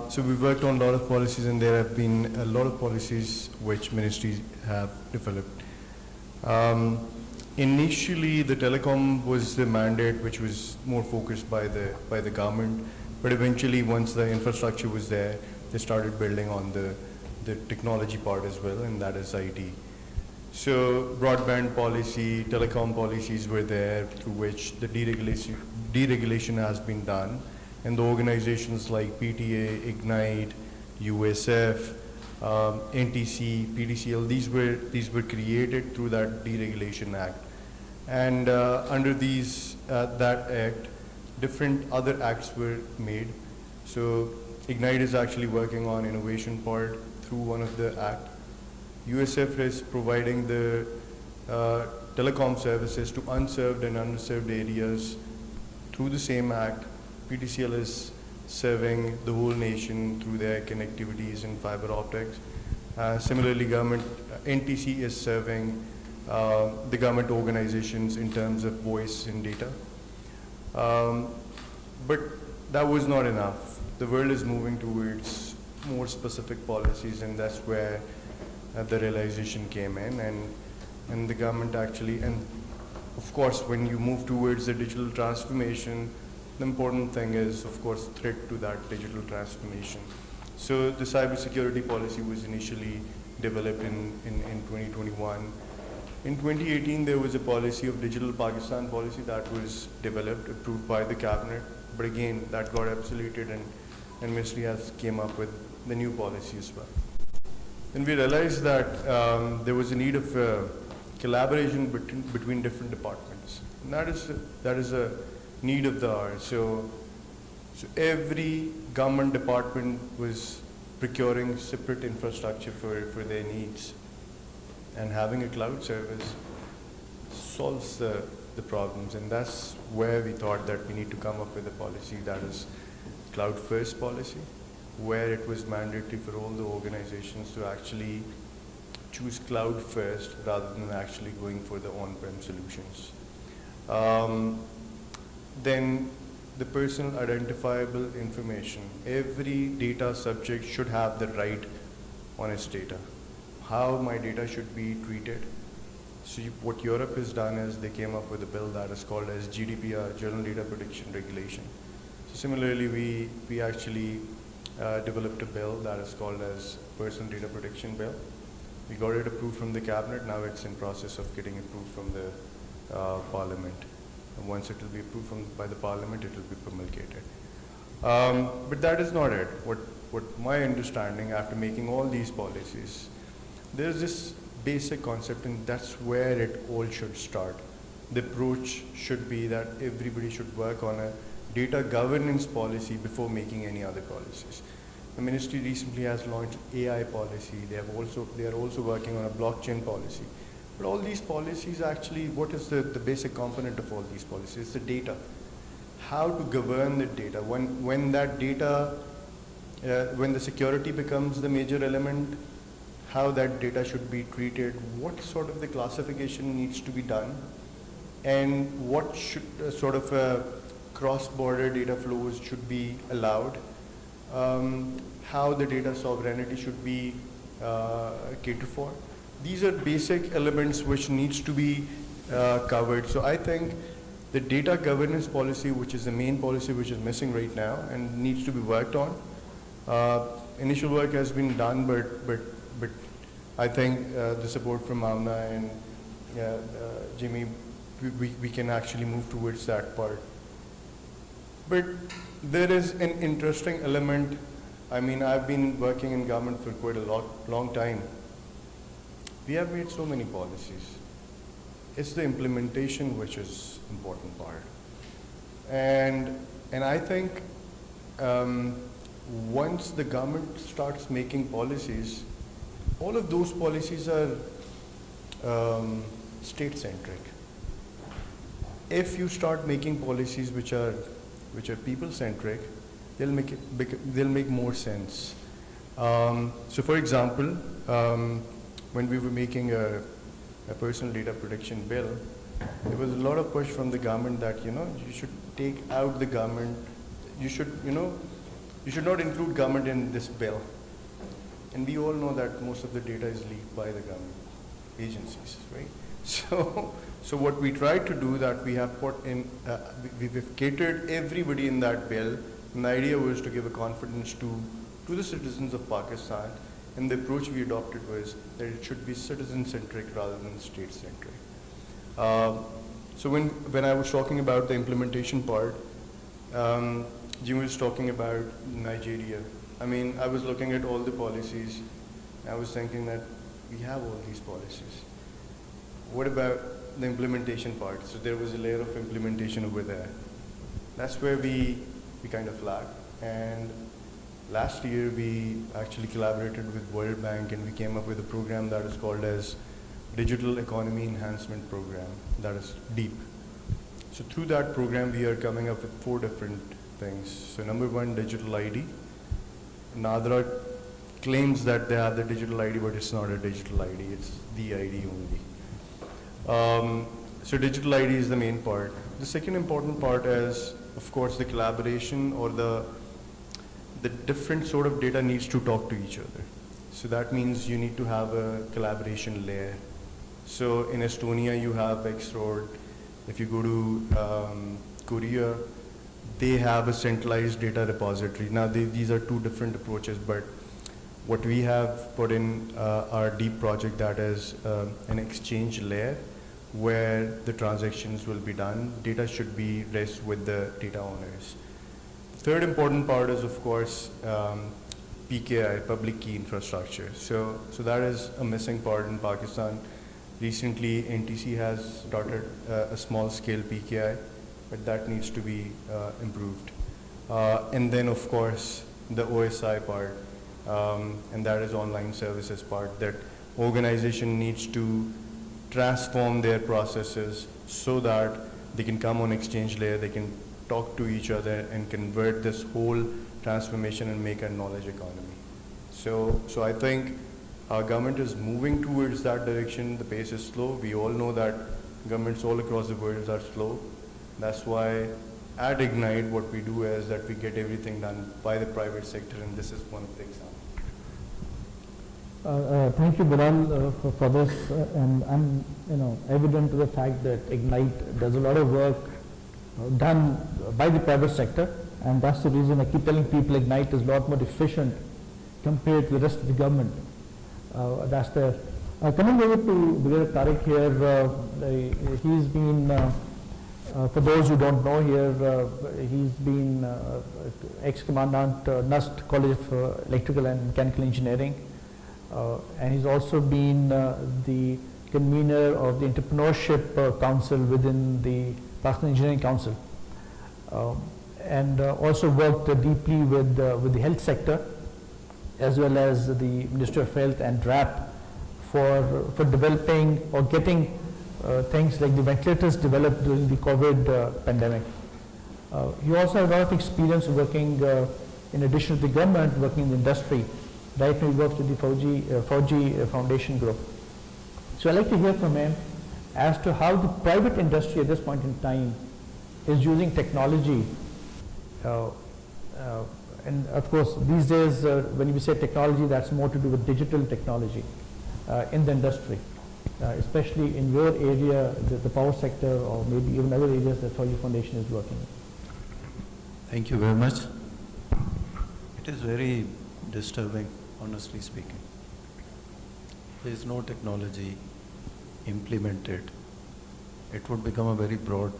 So we worked on a lot of policies, and there have been a lot of policies which ministries have developed. Initially, the telecom was the mandate which was more focused by the government, but eventually, once the infrastructure was there, they started building on the technology part as well, and that is IT. So broadband policy, telecom policies were there, through which the deregulation has been done. And the organizations like PTA, Ignite, USF, NTC, PDCL, these were created through that Deregulation Act. And under that act, different other acts were made. So Ignite is actually working on innovation part through one of the act. USF is providing the telecom services to unserved and underserved areas through the same act. PTCL is serving the whole nation through their connectivities and fiber optics. Similarly, NTC is serving the government organizations in terms of voice and data. But that was not enough. The world is moving towards more specific policies, and that's where the realization came in, and the government actually, and of course, when you move towards the digital transformation, the important thing is, of course, threat to that digital transformation. So the cybersecurity policy was initially developed in 2021, In 2018, there was a policy of Digital Pakistan policy that was developed, approved by the cabinet, but again, that got obsoleted and Ministry has came up with the new policy as well. Then we realized that there was a need of collaboration between different departments. And that is a need of the hour. So every government department was procuring separate infrastructure for their needs. And having a cloud service solves the problems. And that's where we thought that we need to come up with a policy that is cloud first policy, where it was mandatory for all the organizations to actually choose cloud first rather than actually going for the on-prem solutions. Then the personal identifiable information. Every data subject should have the right on its data. How my data should be treated. So what Europe has done is they came up with a bill that is called as GDPR, General Data Protection Regulation. So similarly, we actually developed a bill that is called as Personal Data Protection Bill. We got it approved from the cabinet. Now it's in process of getting approved from the parliament. And once it will be approved by the parliament, it will be promulgated. But that is not it. What my understanding after making all these policies, there's this basic concept, and that's where it all should start. The approach should be that everybody should work on a data governance policy before making any other policies. The ministry recently has launched AI policy. They are also working on a blockchain policy. But all these policies actually, what is the basic component of all these policies? It's the data. How to govern the data. When that data, when the security becomes the major element, how that data should be treated, what sort of the classification needs to be done, and what should sort of cross-border data flows should be allowed, how the data sovereignty should be catered for. These are basic elements which needs to be covered. So I think the data governance policy, which is the main policy which is missing right now and needs to be worked on. Initial work has been done, but I think the support from Amna and Jimmy, we can actually move towards that part. But there is an interesting element. I mean, I've been working in government for quite a long time. We have made so many policies. It's the implementation which is important part. And I think once the government starts making policies, all of those policies are state-centric. If you start making policies which are people-centric, they'll make more sense. So, for example, when we were making a personal data protection bill, there was a lot of push from the government that you should take out the government. You should not include government in this bill. And we all know that most of the data is leaked by the government agencies, right? So what we tried to do that we have put in, we've catered everybody in that bill, and the idea was to give a confidence to the citizens of Pakistan, and the approach we adopted was that it should be citizen-centric rather than state-centric. So when I was talking about the implementation part, Jim was talking about Nigeria. I mean, I was looking at all the policies. I was thinking that we have all these policies. What about the implementation part? So there was a layer of implementation over there. That's where we kind of lagged. And last year we actually collaborated with World Bank, and we came up with a program that is called as Digital Economy Enhancement Program, that is DEEP. So through that program we are coming up with 4 different things. So number 1, digital ID. Nadra claims that they have the digital ID, but it's not a digital ID, it's the ID only. So digital ID is the main part. The second important part is, of course, the collaboration, or the different sort of data needs to talk to each other. So that means you need to have a collaboration layer. So in Estonia you have Xroad. If you go to Korea, they have a centralized data repository. Now these are 2 different approaches, but What we have put in our deep project, that is an exchange layer where the transactions will be done. Data should be rest with the data owners. Third important part is, of course, PKI, public key infrastructure. So that is a missing part in Pakistan. Recently, NTC has started a small scale PKI, but that needs to be improved. And then, of course, the OSI part, and that is online services part, that organization needs to transform their processes so that they can come on exchange layer, they can talk to each other and convert this whole transformation and make a knowledge economy. So I think our government is moving towards that direction. The pace is slow. We all know that governments all across the world are slow. That's why at Ignite, what we do is that we get everything done by the private sector, and this is one of the examples. Thank you, Bilal, for this, and I'm, evident to the fact that Ignite does a lot of work done by the private sector, and that's the reason I keep telling people Ignite is a lot more efficient compared to the rest of the government. That's there. Coming over to Brigadier Tariq here, he's been, for those who don't know here, he's been ex-commandant NUST College of Electrical and Mechanical Engineering, and he's also been the convener of the Entrepreneurship Council within the Pakistan Engineering Council, and also worked deeply with the health sector as well as the Ministry of Health and DRAP for developing or getting things like the ventilators developed during the COVID pandemic. You also have a lot of experience working, in addition to the government, working in the industry. Right now he works with the Fauji Foundation Group. So I'd like to hear from him as to how the private industry at this point in time is using technology. And of course, these days, when we say technology, that's more to do with digital technology in the industry, especially in your area, the power sector, or maybe even other areas that Fauji Foundation is working in. Thank you very much. It is very disturbing, honestly speaking. There is no technology implemented. It would become a very broad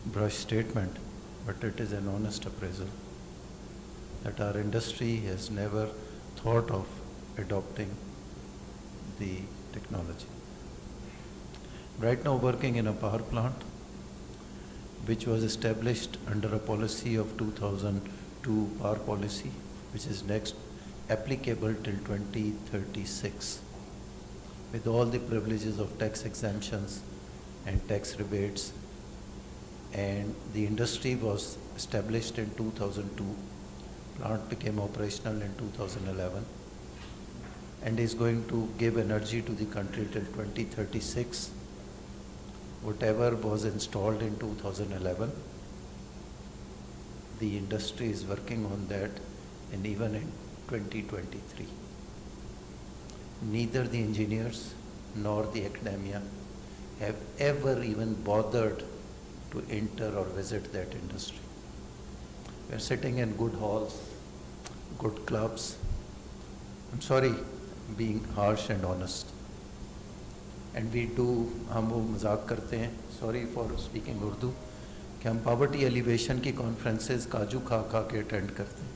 brush statement, but it is an honest appraisal that our industry has never thought of adopting the technology. Right now working in a power plant which was established under a policy of 2002 power policy, which is next applicable till 2036, with all the privileges of tax exemptions and tax rebates. And the industry was established in 2002. Plant became operational in 2011 and is going to give energy to the country till 2036. Whatever was installed in 2011, the industry is working on that, and even in 2023. Neither the engineers nor the academia have ever even bothered to enter or visit that industry. We are sitting in good halls, good clubs. I'm sorry, being harsh and honest. And we do, हम वो मजाक करते हैं, sorry for speaking Urdu, कि हम poverty elevation की conferences काजू खा खा के attend करते हैं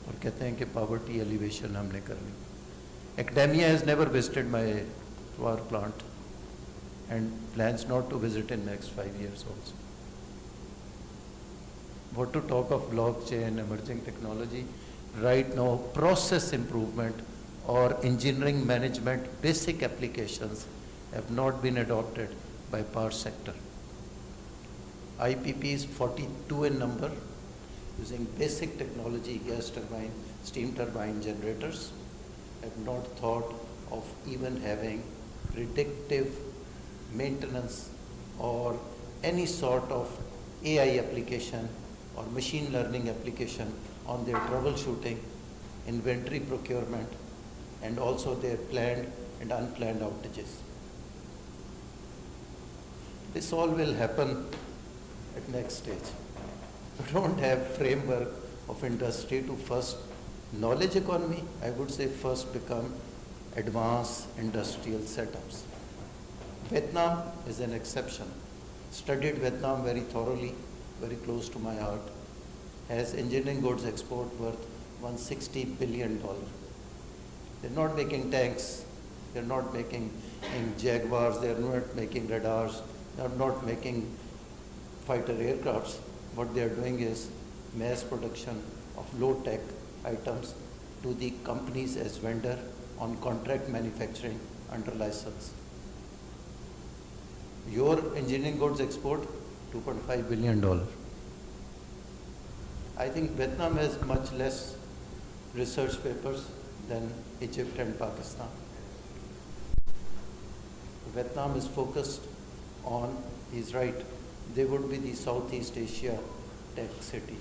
और कहते हैं कि poverty elevation हमने करनी. Academia has never visited my power plant and plans not to visit in next 5 years also. What to talk of blockchain, emerging technology? Right now, process improvement or engineering management basic applications have not been adopted by power sector. IPPs 42 in number, using basic technology, gas turbine, steam turbine generators, have not thought of even having predictive maintenance or any sort of AI application or machine learning application on their troubleshooting, inventory procurement, and also their planned and unplanned outages. This all will happen at next stage. We don't have framework of industry to first Knowledge economy, I would say first become advanced industrial setups. Vietnam is an exception. Studied Vietnam very thoroughly, very close to my heart. Has engineering goods export worth $160 billion. They're not making tanks, they're not making Jaguars, they're not making radars, they're not making fighter aircrafts. What they're doing is mass production of low-tech items to the companies as vendor on contract manufacturing under license. Your engineering goods export, $2.5 billion. I think Vietnam has much less research papers than Egypt and Pakistan. Vietnam is focused on, he's right, they would be the Southeast Asia tech city.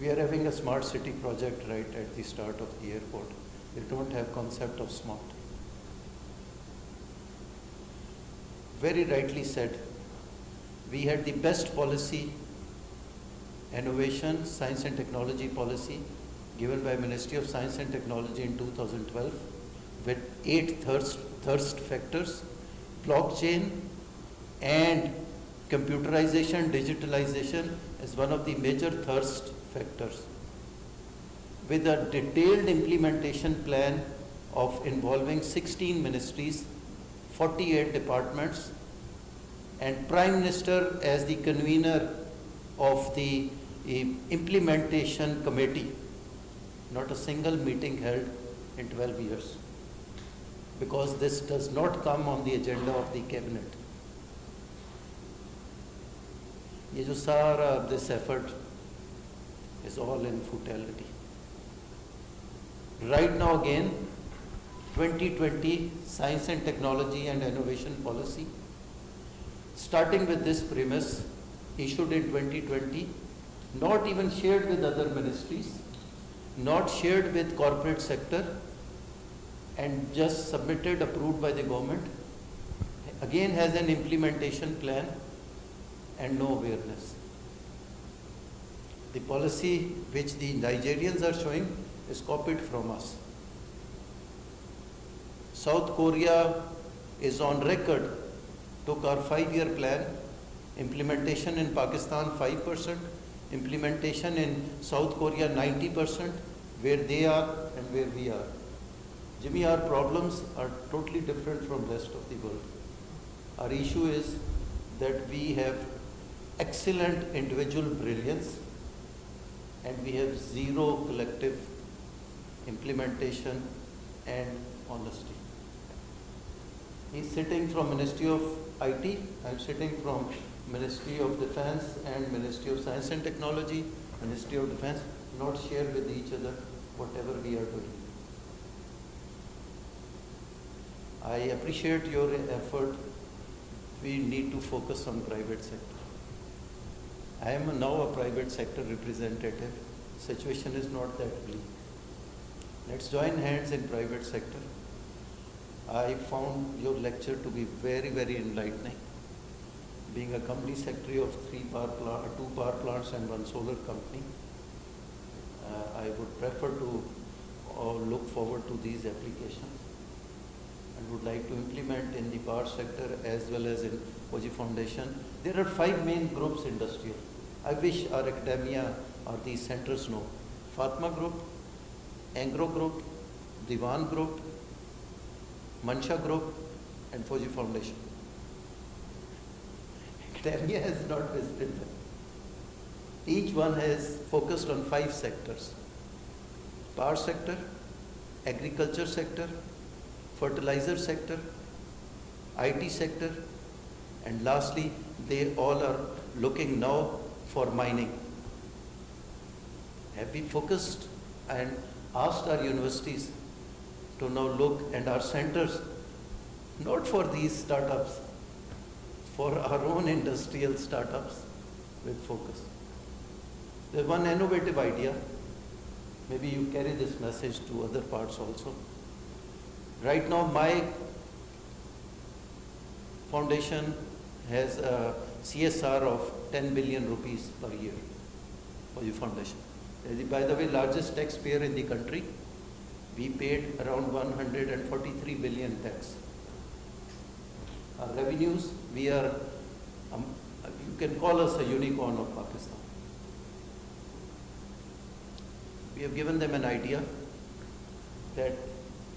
We are having a smart city project right at the start of the airport. They don't have concept of smart. Very rightly said, we had the best policy, innovation, science and technology policy given by Ministry of Science and Technology in 2012 with 8 thirst factors, blockchain and computerization, digitalization is one of the major thirst factors. With a detailed implementation plan of involving 16 ministries, 48 departments, and Prime Minister as the convener of the implementation committee. Not a single meeting held in 12 years, because this does not come on the agenda of the cabinet. ये जो सारा this effort is all in futility. Right now again, 2020 Science and Technology and Innovation Policy, starting with this premise, issued in 2020, not even shared with other ministries, not shared with corporate sector, and just submitted, approved by the government, again has an implementation plan and no awareness. The policy which the Nigerians are showing is copied from us. South Korea is on record, took our 5-year plan, implementation in Pakistan 5%, implementation in South Korea 90%, where they are and where we are. Jimmy, our problems are totally different from rest of the world. Our issue is that we have excellent individual brilliance and we have zero collective implementation and honesty. He's sitting from Ministry of IT, I'm sitting from Ministry of Defense and Ministry of Science and Technology, Ministry of Defense, not share with each other whatever we are doing. I appreciate your effort. We need to focus on private sector. I am now a private sector representative. Situation is not that bleak. Let's join hands in private sector. I found your lecture to be very, very enlightening. Being a company secretary of 2 power plants and 1 solar company, I would prefer to look forward to these applications and would like to implement in the power sector as well as in Koji Foundation. There are 5 main groups industrial. I wish our academia or these centers know. Fatma Group, Angro Group, Diwan Group, Mansha Group, and Fuji Foundation. Academia has not visited them. Each one has focused on 5 sectors: power sector, agriculture sector, fertilizer sector, IT sector, and lastly, they all are looking now for mining. Have we focused and asked our universities to now look and our centers, not for these startups, for our own industrial startups with focus. There's one innovative idea. Maybe you carry this message to other parts also. Right now, my foundation has a CSR of 10 billion rupees per year for the foundation. By the way, largest taxpayer in the country. We paid around 143 billion tax. Our revenues, we are, you can call us a unicorn of Pakistan. We have given them an idea that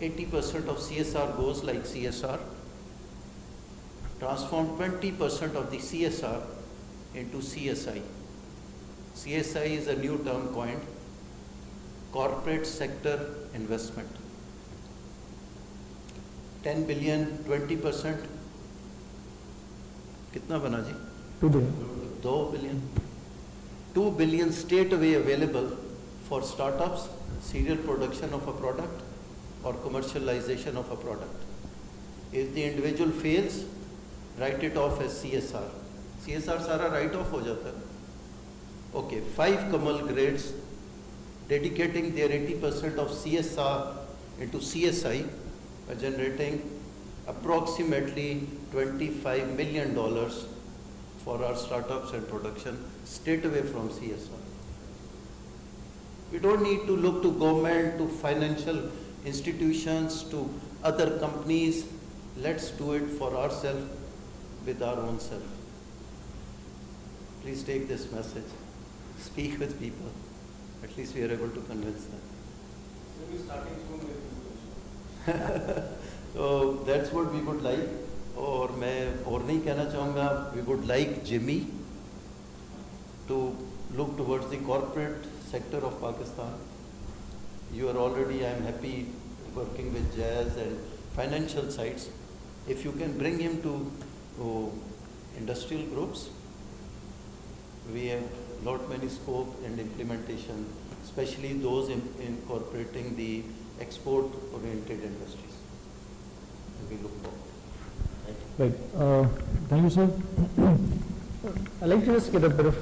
80% of CSR goes like CSR, transform 20% of the CSR into CSI. CSI is a new term coined, corporate sector investment. 10 billion, 20%, kitna bana ji? 2 billion. 2 billion. 2 billion straight away available for startups, serial production of a product or commercialization of a product. If the individual fails, write it off as CSR. CSR सारा write off हो जाता है. Okay, 5 Kamal grades dedicating their 80% of CSR into CSI are generating approximately $25 million for our startups and production straight away from CSR. We don't need to look to government, to financial institutions, to other companies. Let's do it for ourselves with our own self. Please take this message. Speak with people. At least we are able to convince them. So we're starting soon with So that's what we would like. और मैं और नहीं कहना चाहूँगा, we would like Jimmy to look towards the corporate sector of Pakistan. You are already, I am happy, working with Jazz and financial sides. If you can bring him to industrial groups, we have lot many scope and implementation, especially those incorporating the export-oriented industries. And we look forward. Thank you. Right. Thank you, sir. I'd like to just get a bit of,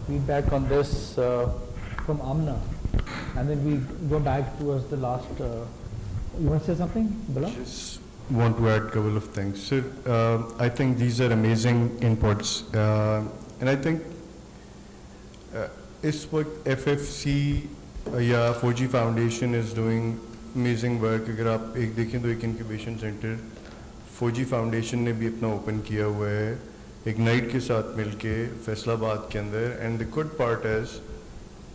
feedback on this from Amna, and then we go back towards the last. You want to say something, Bilal? Just want to add a couple of things. Sir, I think these are amazing inputs. And I think इस वक्त FFC या 4G Foundation is doing amazing work. अगर आप एक देखें तो एक incubation center 4G Foundation ने भी अपना open किया हुआ है Ignite के साथ मिलके फैसलाबाद के अंदर. And the good part is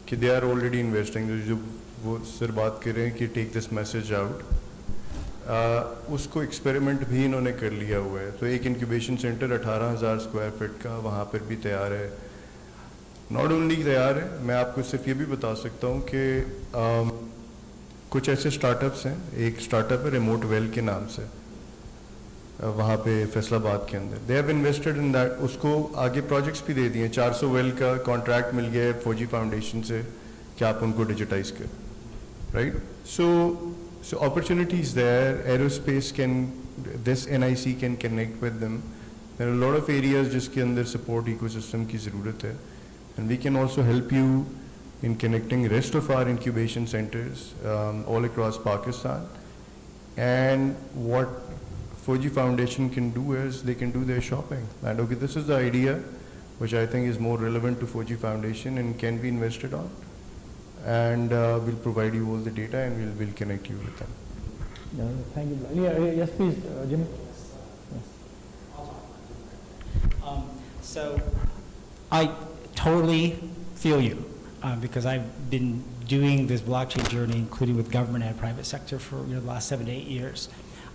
कि they are already investing. जो वो सर बात कर रहे हैं कि take this message out. उसको एक्सपेरिमेंट भी इन्होंने कर लिया हुआ है. तो एक इंक्यूबेशन सेंटर 18,000 स्क्वायर फीट का वहाँ पर भी तैयार है. नॉट ओनली तैयार है, मैं आपको सिर्फ ये भी बता सकता हूँ कि कुछ ऐसे स्टार्टअप्स हैं. एक स्टार्टअप है रिमोट वेल के नाम से वहाँ पे फैसलाबाद के अंदर. They have invested in that. उसको आगे प्रोजेक्ट्स भी दे दिए. 400 वेल का कॉन्ट्रैक्ट मिल गया है 4G फाउंडेशन से कि आप उनको डिजिटाइज करें. Right. So opportunities there. Aerospace this NIC can connect with them. There are a lot of areas जिसके अंदर support ecosystem की ज़रूरत है. And we can also help you in connecting rest of our incubation centers all across Pakistan. And what 4G Foundation can do is they can do their shopping. And okay, this is the idea which I think is more relevant to 4G Foundation and can be invested on. And we'll provide you all the data and we'll connect you with them. Yeah, thank you. Yes, please, Jim. Yes. So I totally feel you because I've been doing this blockchain journey, including with government and private sector for the last 7 to 8 years.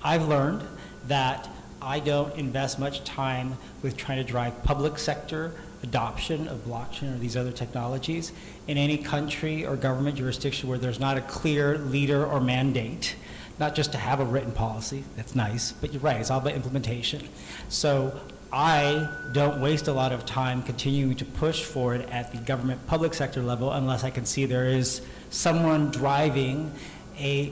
I've learned that I don't invest much time with trying to drive public sector adoption of blockchain or these other technologies in any country or government jurisdiction where there's not a clear leader or mandate, not just to have a written policy, that's nice, but you're right, it's all about implementation. So I don't waste a lot of time continuing to push for it at the government public sector level unless I can see there is someone driving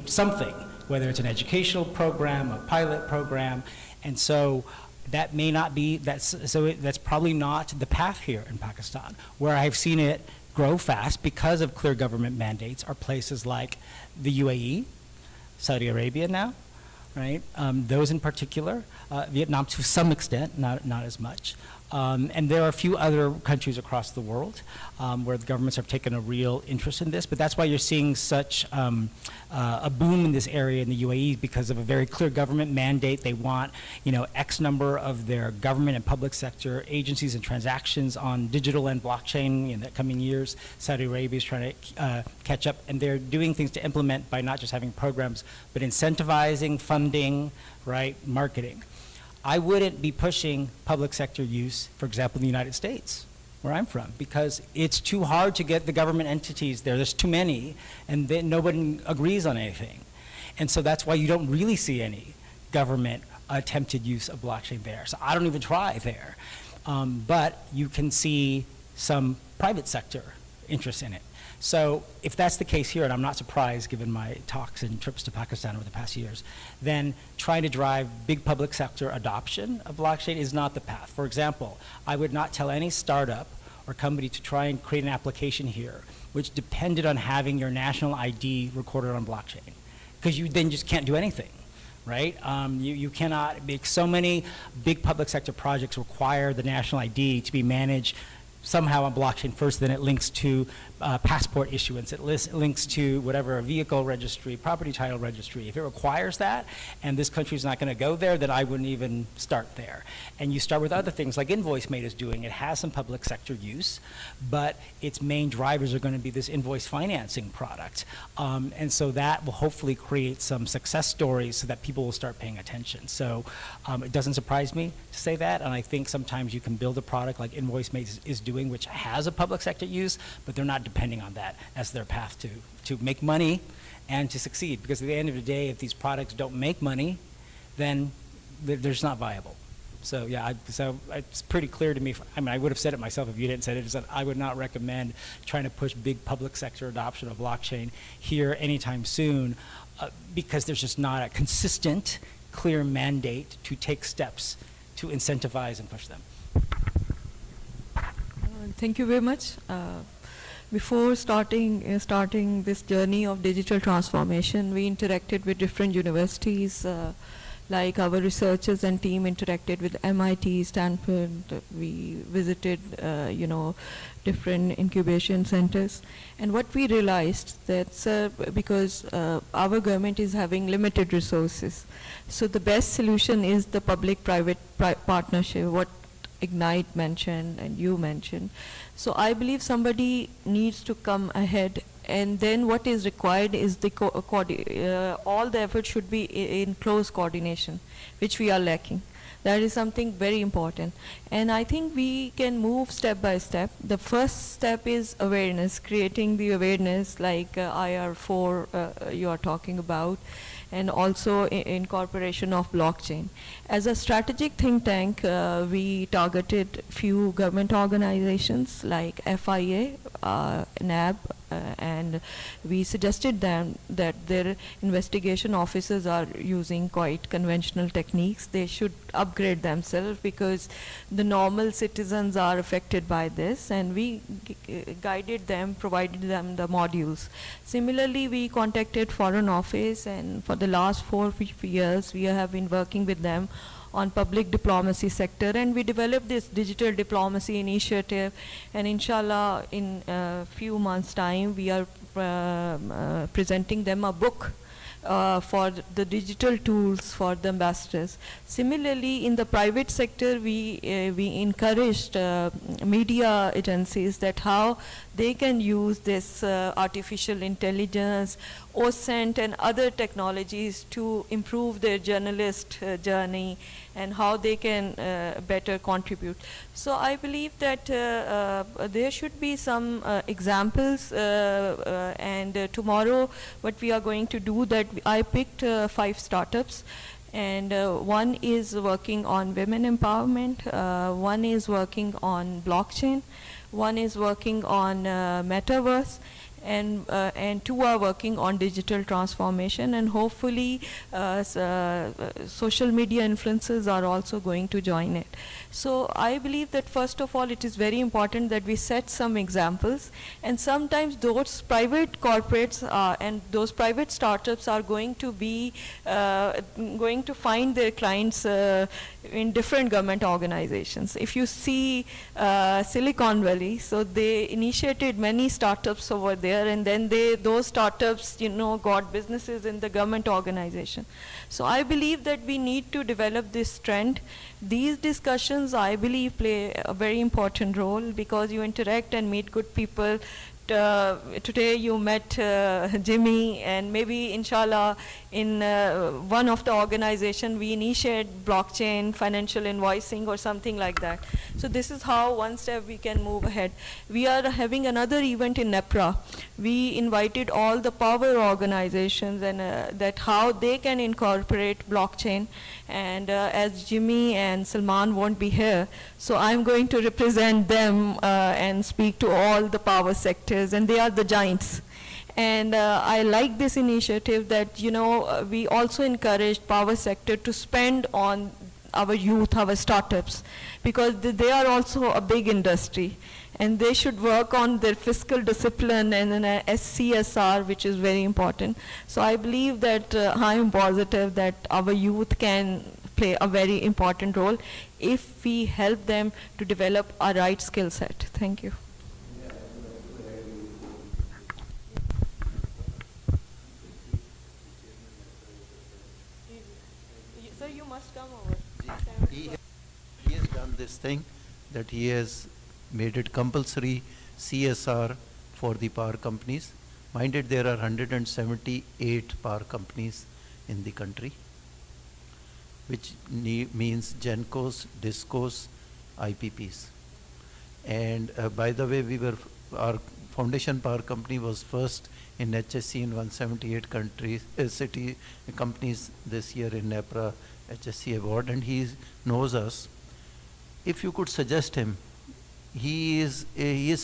something, whether it's an educational program, a pilot program, and so that may not be, that's probably not the path here in Pakistan. Where I've seen it grow fast because of clear government mandates are places like the UAE, Saudi Arabia now, right? Those in particular, Vietnam to some extent, not as much. And there are a few other countries across the world where the governments have taken a real interest in this, but that's why you're seeing such a boom in this area in the UAE, because of a very clear government mandate. They want, X number of their government and public sector agencies and transactions on digital and blockchain in the coming years. Saudi Arabia is trying to catch up, and they're doing things to implement by not just having programs, but incentivizing, funding, right, marketing. I wouldn't be pushing public sector use, for example, in the United States, where I'm from, because it's too hard to get the government entities there. There's too many, and then nobody agrees on anything. And so that's why you don't really see any government attempted use of blockchain there. So I don't even try there. But you can see some private sector interest in it. So if that's the case here, and I'm not surprised given my talks and trips to Pakistan over the past years, then trying to drive big public sector adoption of blockchain is not the path. For example, I would not tell any startup or company to try and create an application here which depended on having your national ID recorded on blockchain, because you then just can't do anything. Right? You cannot make so many big public sector projects require the national ID to be managed somehow on blockchain first, then it links to passport issuance, it links to whatever, a vehicle registry, property title registry. If it requires that, and this country's not gonna go there, then I wouldn't even start there. And you start with other things like InvoiceMate is doing. It has some public sector use, but its main drivers are gonna be this invoice financing product. And so that will hopefully create some success stories so that people will start paying attention. So it doesn't surprise me to say that, and I think sometimes you can build a product like InvoiceMate is doing, which has a public sector use, but they're not depending on that as their path to make money and to succeed. Because at the end of the day, if these products don't make money, then they're just not viable. So yeah, so it's pretty clear to me. I mean, I would have said it myself if you didn't say it, is that I would not recommend trying to push big public sector adoption of blockchain here anytime soon, because there's just not a consistent, clear mandate to take steps to incentivize and push them. Thank you very much. Before starting this journey of digital transformation, we interacted with different universities, like our researchers and team interacted with MIT, Stanford. We visited, different incubation centers. And what we realized that, because our government is having limited resources, so the best solution is the public-private partnership, what Ignite mentioned and you mentioned. So I believe somebody needs to come ahead, and then what is required is all the effort should be in close coordination, which we are lacking. That is something very important. And I think we can move step by step. The first step is awareness, creating the awareness like IR4 you are talking about, and also incorporation of blockchain. As a strategic think tank, we targeted few government organizations like FIA, NAB, and we suggested them that their investigation officers are using quite conventional techniques. They should upgrade themselves because the normal citizens are affected by this, and we guided them, provided them the modules. Similarly, we contacted Foreign Office, and for the last 4 years we have been working with them on public diplomacy sector, and we developed this digital diplomacy initiative, and inshallah in a few months time we are presenting them a book for the digital tools for the ambassadors. Similarly, in the private sector, we encouraged media agencies that how they can use this artificial intelligence, OSCENT and other technologies to improve their journalist journey and how they can better contribute. So I believe that there should be some examples, and tomorrow what we are going to do, that I picked 5 startups, and one is working on women empowerment, one is working on blockchain, one is working on metaverse, and 2 are working on digital transformation, and hopefully social media influencers are also going to join it. So I believe that first of all it is very important that we set some examples, and sometimes those private corporates and those private startups are going to be going to find their clients in different government organizations. If you see Silicon Valley, so they initiated many startups over there, and then those startups, got businesses in the government organization. So I believe that we need to develop this trend. These discussions, I believe, play a very important role because you interact and meet good people. Today you met Jimmy, and maybe inshallah in one of the organization we initiate blockchain, financial invoicing or something like that. So this is how one step we can move ahead. We are having another event in NEPRA. We invited all the power organizations and that how they can incorporate blockchain. And as Jimmy and Salman won't be here, so I'm going to represent them and speak to all the power sectors, and they are the giants. And I like this initiative that, we also encourage power sector to spend on our youth, our startups, because they are also a big industry. And they should work on their fiscal discipline and an CSR, which is very important. So I believe that I am positive that our youth can play a very important role if we help them to develop a right skill set. Thank you. Sir, you must come over. He has done this thing that he has made it compulsory CSR for the power companies. Mind it, there are 178 power companies in the country, which means GENCOs, DISCOs, IPPs. And by the way, our foundation power company was first in HSC in 178 countries, companies this year in NEPRA HSC award, and he knows us. If you could suggest him, his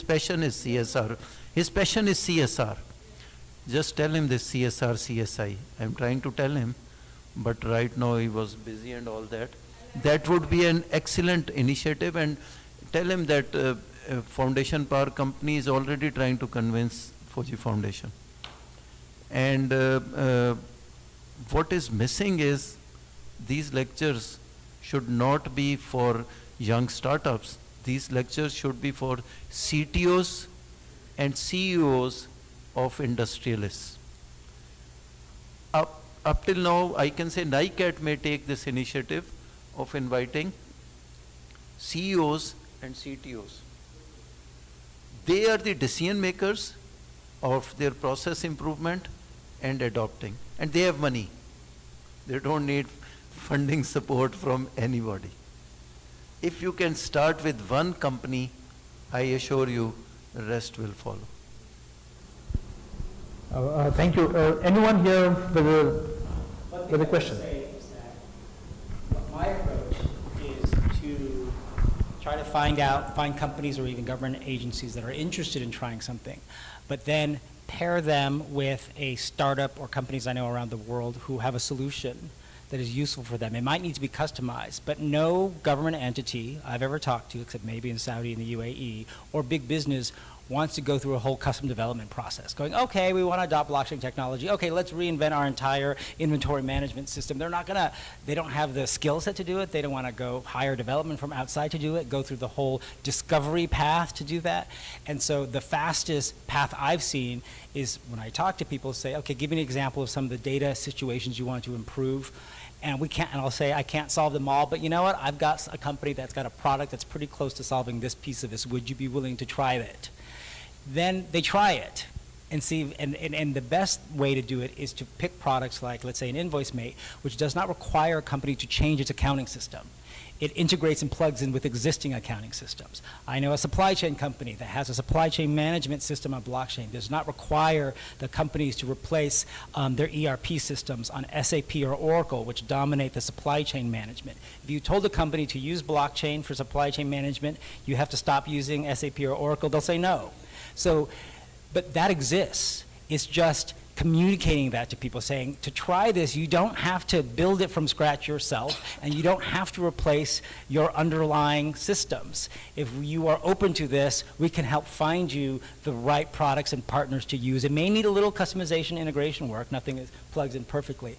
passion is CSR. His passion is CSR. Just tell him this CSR, CSI. I'm trying to tell him, but right now he was busy and all that. That would be an excellent initiative, and tell him that Foundation Power Company is already trying to convince Fuji Foundation. And what is missing is these lectures should not be for young startups. These lectures should be for CTOs and CEOs of industrialists. Up till now, I can say NICAT may take this initiative of inviting CEOs and CTOs. They are the decision makers of their process improvement and adopting. And they have money. They don't need funding support from anybody. If you can start with one company, I assure you the rest will follow. Thank you. Anyone here with a question? My approach is to try to find companies or even government agencies that are interested in trying something, but then pair them with a startup or companies I know around the world who have a solution that is useful for them. It might need to be customized, but no government entity I've ever talked to, except maybe in Saudi and the UAE, or big business wants to go through a whole custom development process. Going, okay, we want to adopt blockchain technology. Okay, let's reinvent our entire inventory management system. They don't have the skill set to do it. They don't want to go hire development from outside to do it, go through the whole discovery path to do that. And so the fastest path I've seen is when I talk to people, say, okay, give me an example of some of the data situations you want to improve. And I'll say, I can't solve them all, but you know what? I've got a company that's got a product that's pretty close to solving this piece of this. Would you be willing to try it? Then they try it and see, and the best way to do it is to pick products like, let's say, an InvoiceMate, which does not require a company to change its accounting system. It integrates and plugs in with existing accounting systems. I know a supply chain company that has a supply chain management system on blockchain. Does not require the companies to replace their ERP systems on SAP or Oracle, which dominate the supply chain management. If you told a company to use blockchain for supply chain management, you have to stop using SAP or Oracle, they'll say no. So But that exists. It's just communicating that to people, saying, to try this, you don't have to build it from scratch yourself, and you don't have to replace your underlying systems. If you are open to this, we can help find you the right products and partners to use. It may need a little customization, integration work. Nothing plugs in perfectly.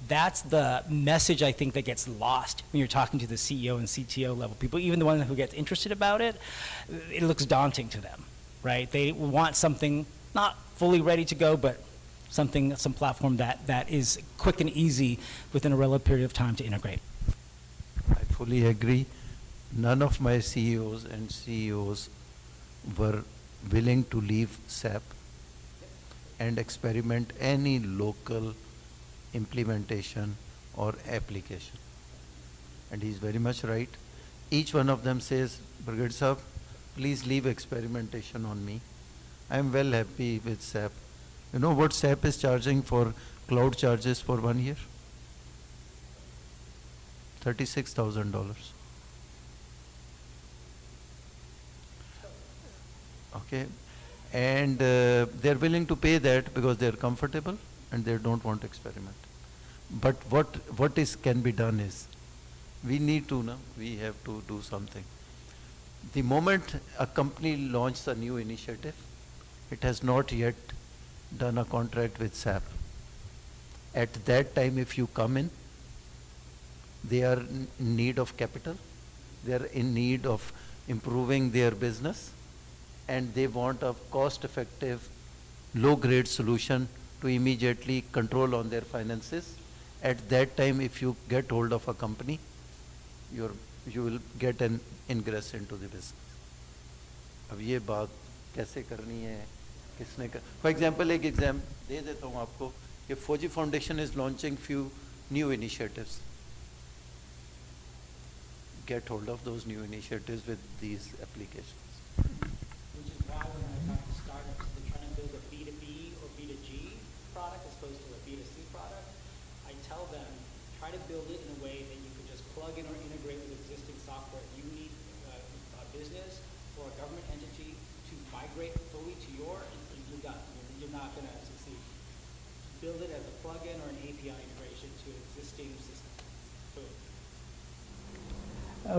That's the message, I think, that gets lost when you're talking to the CEO and CTO level people. Even the one who gets interested about it, it looks daunting to them, right? They want something not fully ready to go, but some platform that is quick and easy within a relative period of time to integrate. I fully agree. None of my CEOs and CEOs were willing to leave SAP and experiment any local implementation or application. And he's very much right. Each one of them says, Brigade Sahab, please leave experimentation on me. I'm well happy with SAP. You know what SAP is charging for cloud charges for 1 year? $36,000. Okay, and they're willing to pay that because they're comfortable and they don't want to experiment. But what can be done is, we need to know, we have to do something. The moment a company launches a new initiative, it has not yet done a contract with SAP. At that time, if you come in, they are in need of capital, they are in need of improving their business, and they want a cost-effective, low-grade solution to immediately control on their finances. At that time, if you get hold of a company, you will get an ingress into the business. अब ये बात कैसे करनी है, किसने कर? For example, एक exam दे देता हूँ आपको कि Fuji Foundation is launching few new initiatives. Get hold of those new initiatives with these applications. Which is why when I talk to startups, they're trying to build a B2B or B2G product as opposed to a B2C product. I tell them, try to build it in a way that you can just plug in or integrate with existing software. If you need a business or a government entity to migrate fully to you're done. You're not going to succeed. Build it as a plug-in or an API integration to an existing system. Boom.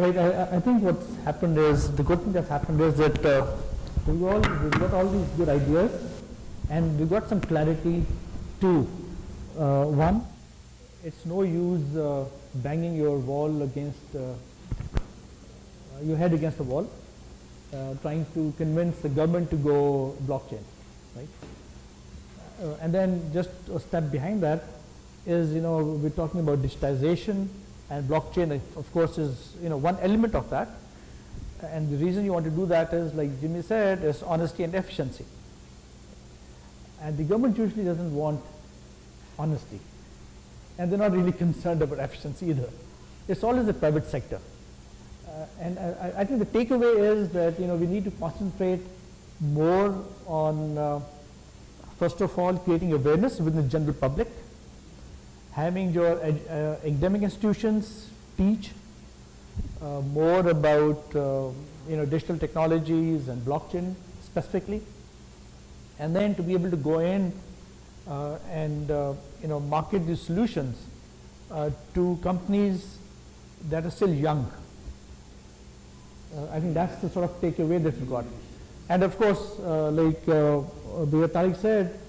Right, I think what's happened is, the good thing that's happened is that we've got all these good ideas, and we've got some clarity too. One, it's no use banging your wall against, your head against the wall, trying to convince the government to go blockchain, right? And then just a step behind that is, we're talking about digitization, and blockchain, of course, is one element of that. And the reason you want to do that is, like Jimmy said, is honesty and efficiency. And the government usually doesn't want honesty, and they're not really concerned about efficiency either. It's always the private sector. And I think the takeaway is that we need to concentrate more on, first of all, creating awareness within the general public, having your academic institutions teach more about digital technologies and blockchain specifically, and then to be able to go in and market these solutions to companies that are still young. I think that's the sort of takeaway that we got. And of course, like Brigadier Tariq said,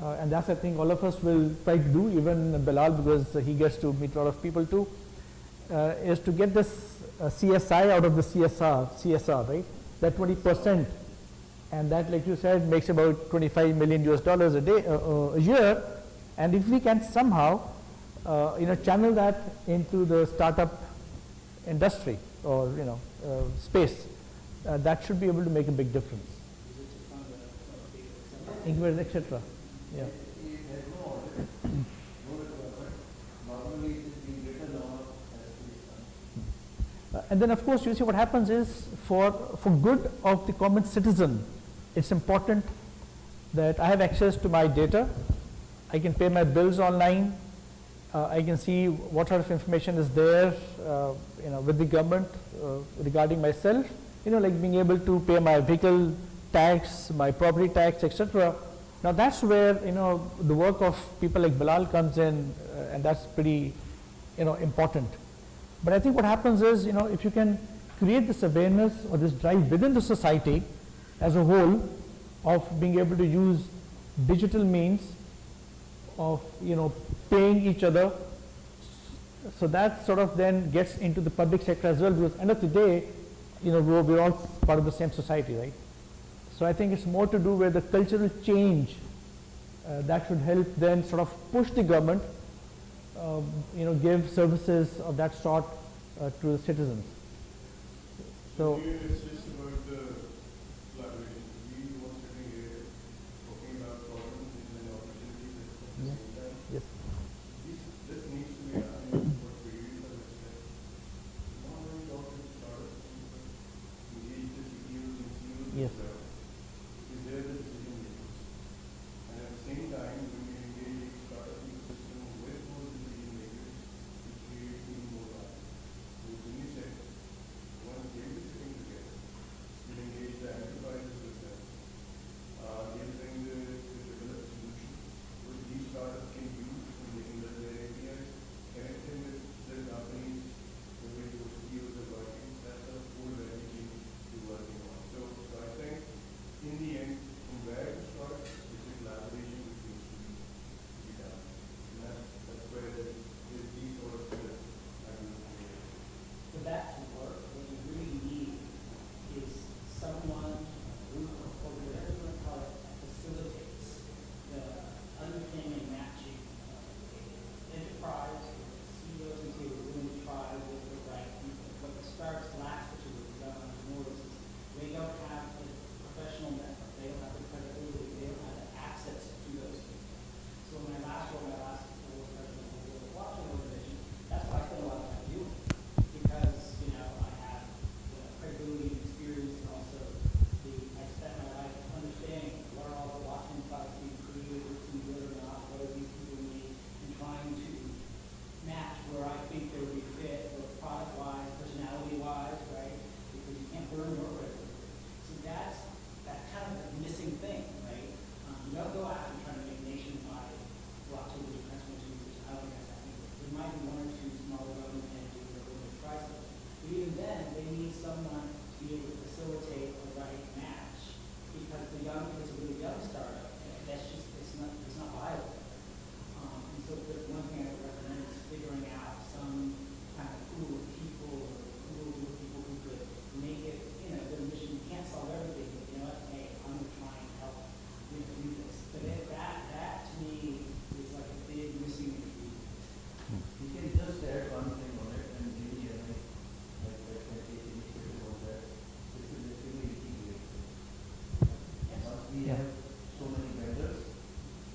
and that's I think all of us will try to do, even Bilal, because he gets to meet a lot of people too, is to get this CSI out of the CSR, right? That 20%, and that, like you said, makes about $25 million a day, a year. And if we can somehow, channel that into the startup industry or space, that should be able to make a big difference. Incubators, etc. Yeah. And then, of course, you see what happens is, for good of the common citizen, it's important that I have access to my data. I can pay my bills online. I can see what sort of information is there, with the government regarding myself. Like being able to pay my vehicle tax, my property tax, etc. Now that's where the work of people like Bilal comes in, and that's pretty important. But I think what happens is if you can create this awareness or this drive within the society as a whole of being able to use digital means of paying each other, so that sort of then gets into the public sector as well, because at the end of the day we're all part of the same society, right? So I think it's more to do with the cultural change that should help then sort of push the government give services of that sort to the citizens. So It's just about the collaboration. We the ones sitting here talking about problems and opportunities at the same time. yes. This needs to be happening for creating the respect. Not only talking to startups, engage the CEOs and CEOs Yes. as well, because they're the decision makers. And at the same time, when we engage the startup ecosystem with those decision makers, we create even more value. So when you said, once they were sitting together, we engage the enterprises with them. They bring the develop solution which these startups can use when they can build their APIs, connect them with their companies, the way those CEOs are working. That's the whole value chain we're working on. So I think in the end, from where to start, it's a collaboration which needs to be done. And that's where these sort of ideas created. For that to work, what you really need is someone, a group, or whatever you want to call it, that facilitates the understanding and matching enterprise, CEOs and CEOs really try with the right people. What starts last, which is what we've done on more is they don't have the professional network, they don't have the credibility, they don't have the access to those people. So when I last role, my last role was president of the World Blockchain Organization, that's what I spent a lot of time doing. Because, I have the credibility and experience, and also I spent my life understanding what are all the blockchain products being created, what's being good or not, what are these people need, and trying to match where I think they would be fit, both product-wise, personality-wise, right? Because you can't burn your credibility. So that's that kind of missing thing, right? You don't go out and try to make nationwide blockchain transformation users. I don't think that's happening. There might be one or two smaller government entities that will try something. But even then, they need someone to be able to facilitate a right match, because the young, if it's a really young startup, that's just, it's not viable. And so the one thing I would recommend is figuring out some kind of pool of people or pool of people who could make it, their mission. You can't solve everything, but you know what, hey, I'm going to try and help do this. But that to me is like a big missing ingredient. You can just add one thing on it, and maybe I might take initiative on that. This is actually integrated. Yes. Once we have so many vendors,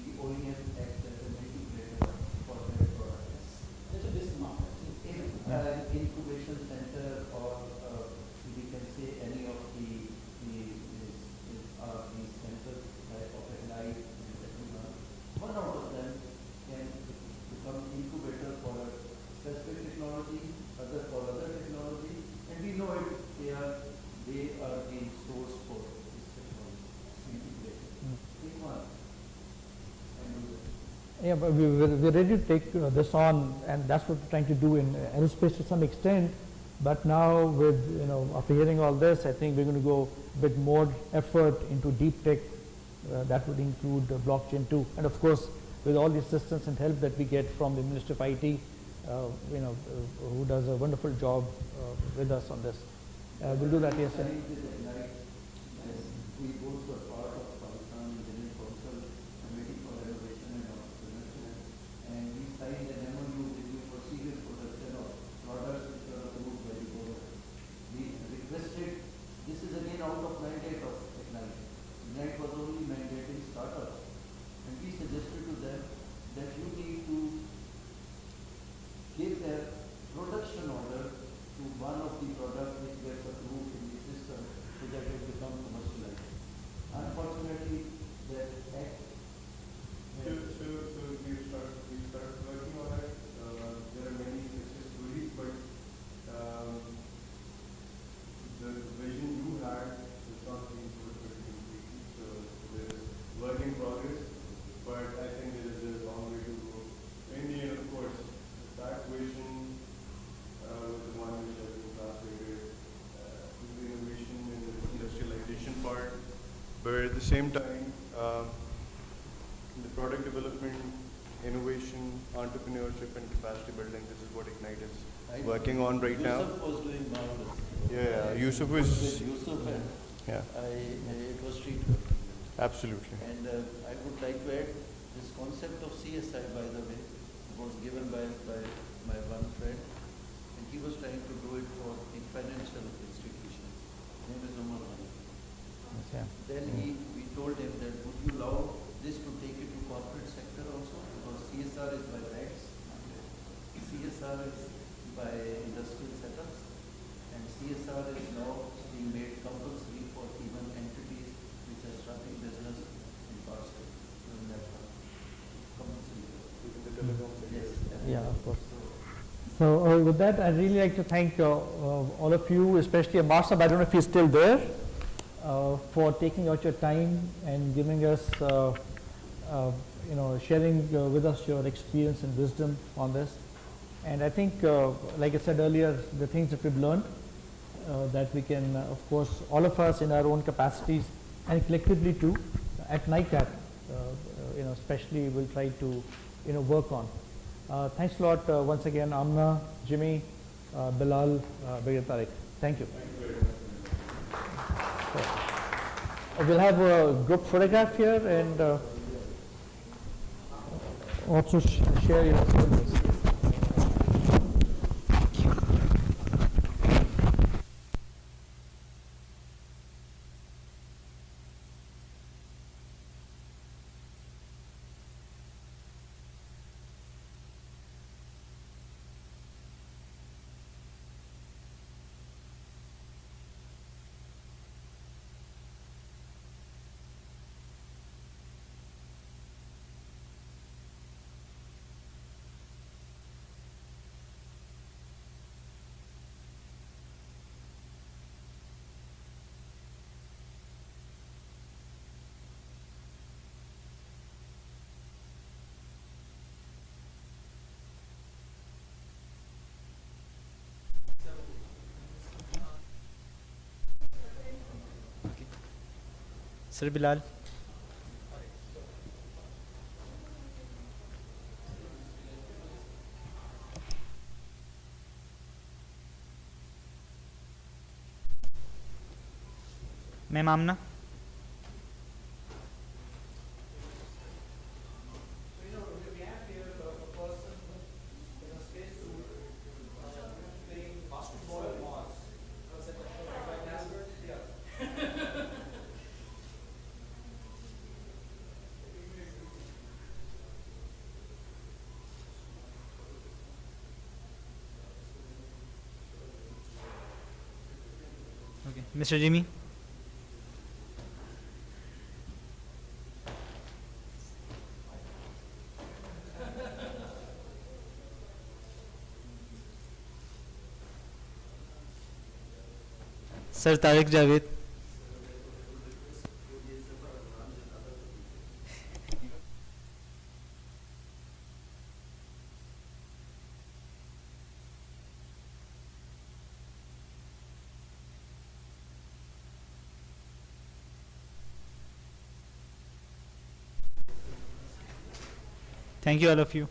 the OEM acts as an integrator for their products. There's a business model. If an incubation center or we can say any of these centers of Applied and Technical, one out of them can become incubator for a specific technology, other for other technology, and we know it, they are the source for this technology. Integration. Take one and do it. Yeah, but we're ready to take this on, and that's what we're trying to do in aerospace to some extent. But now with, after hearing all this, I think we're going to go a bit more effort into deep tech. That would include blockchain too. And of course, with all the assistance and help that we get from the Ministry of IT, who does a wonderful job with us on this. We'll do that, yes, sir. We both were part of Pakistan Engineering Council Committee for Innovation and Entrepreneurship, and we signed an MOU with you for serious production of products which are approved by the government. We requested, this is again out of mandate of Ignite. Ignite was only mandating startups, and we suggested to them that you need to give their production order to one of the products which gets approved in the system so that it becomes commercialized. Unfortunately, that act. So we started working on it. There are many success stories, but the vision you had is not being fulfilled. the same time, the product development, innovation, entrepreneurship, and capacity building, this is what Ignite is working on right now. Yusuf was doing marvelous. Yeah, Yusuf was, With Yusuf and yeah, it was street work. absolutely. And I would like to add, this concept of CSI, by the way, was given by my one friend, and he was trying to do it for a financial institution. His name is Umar Ali. Okay. Then we told him that would you allow this to take it to corporate sector also? Because CSR is by rights, CSR is by industrial setups, and CSR is now being made compulsory for even entities which are starting business in parts of doing that compulsory. Yes. Yeah, of course. So with that, I'd really like to thank all of you, especially Amar Sahab, I don't know if he's still there, for taking out your time and giving us, sharing with us your experience and wisdom on this. And I think, like I said earlier, the things that we've learned, that we can, of course, all of us in our own capacities and collectively too, at NICAT, especially we'll try to, work on. Thanks a lot once again, Amna, Jimmy, Bilal, Brigadier Tariq. Thank you. We'll have a group photograph here and also share your experiences. Sir Bilal. Ma'am Amna. We have here a person in a spacesuit playing basketball at Mars. Yeah. Okay. Mr. Jimmy. Sir Tariq Javed. Thank you all of you.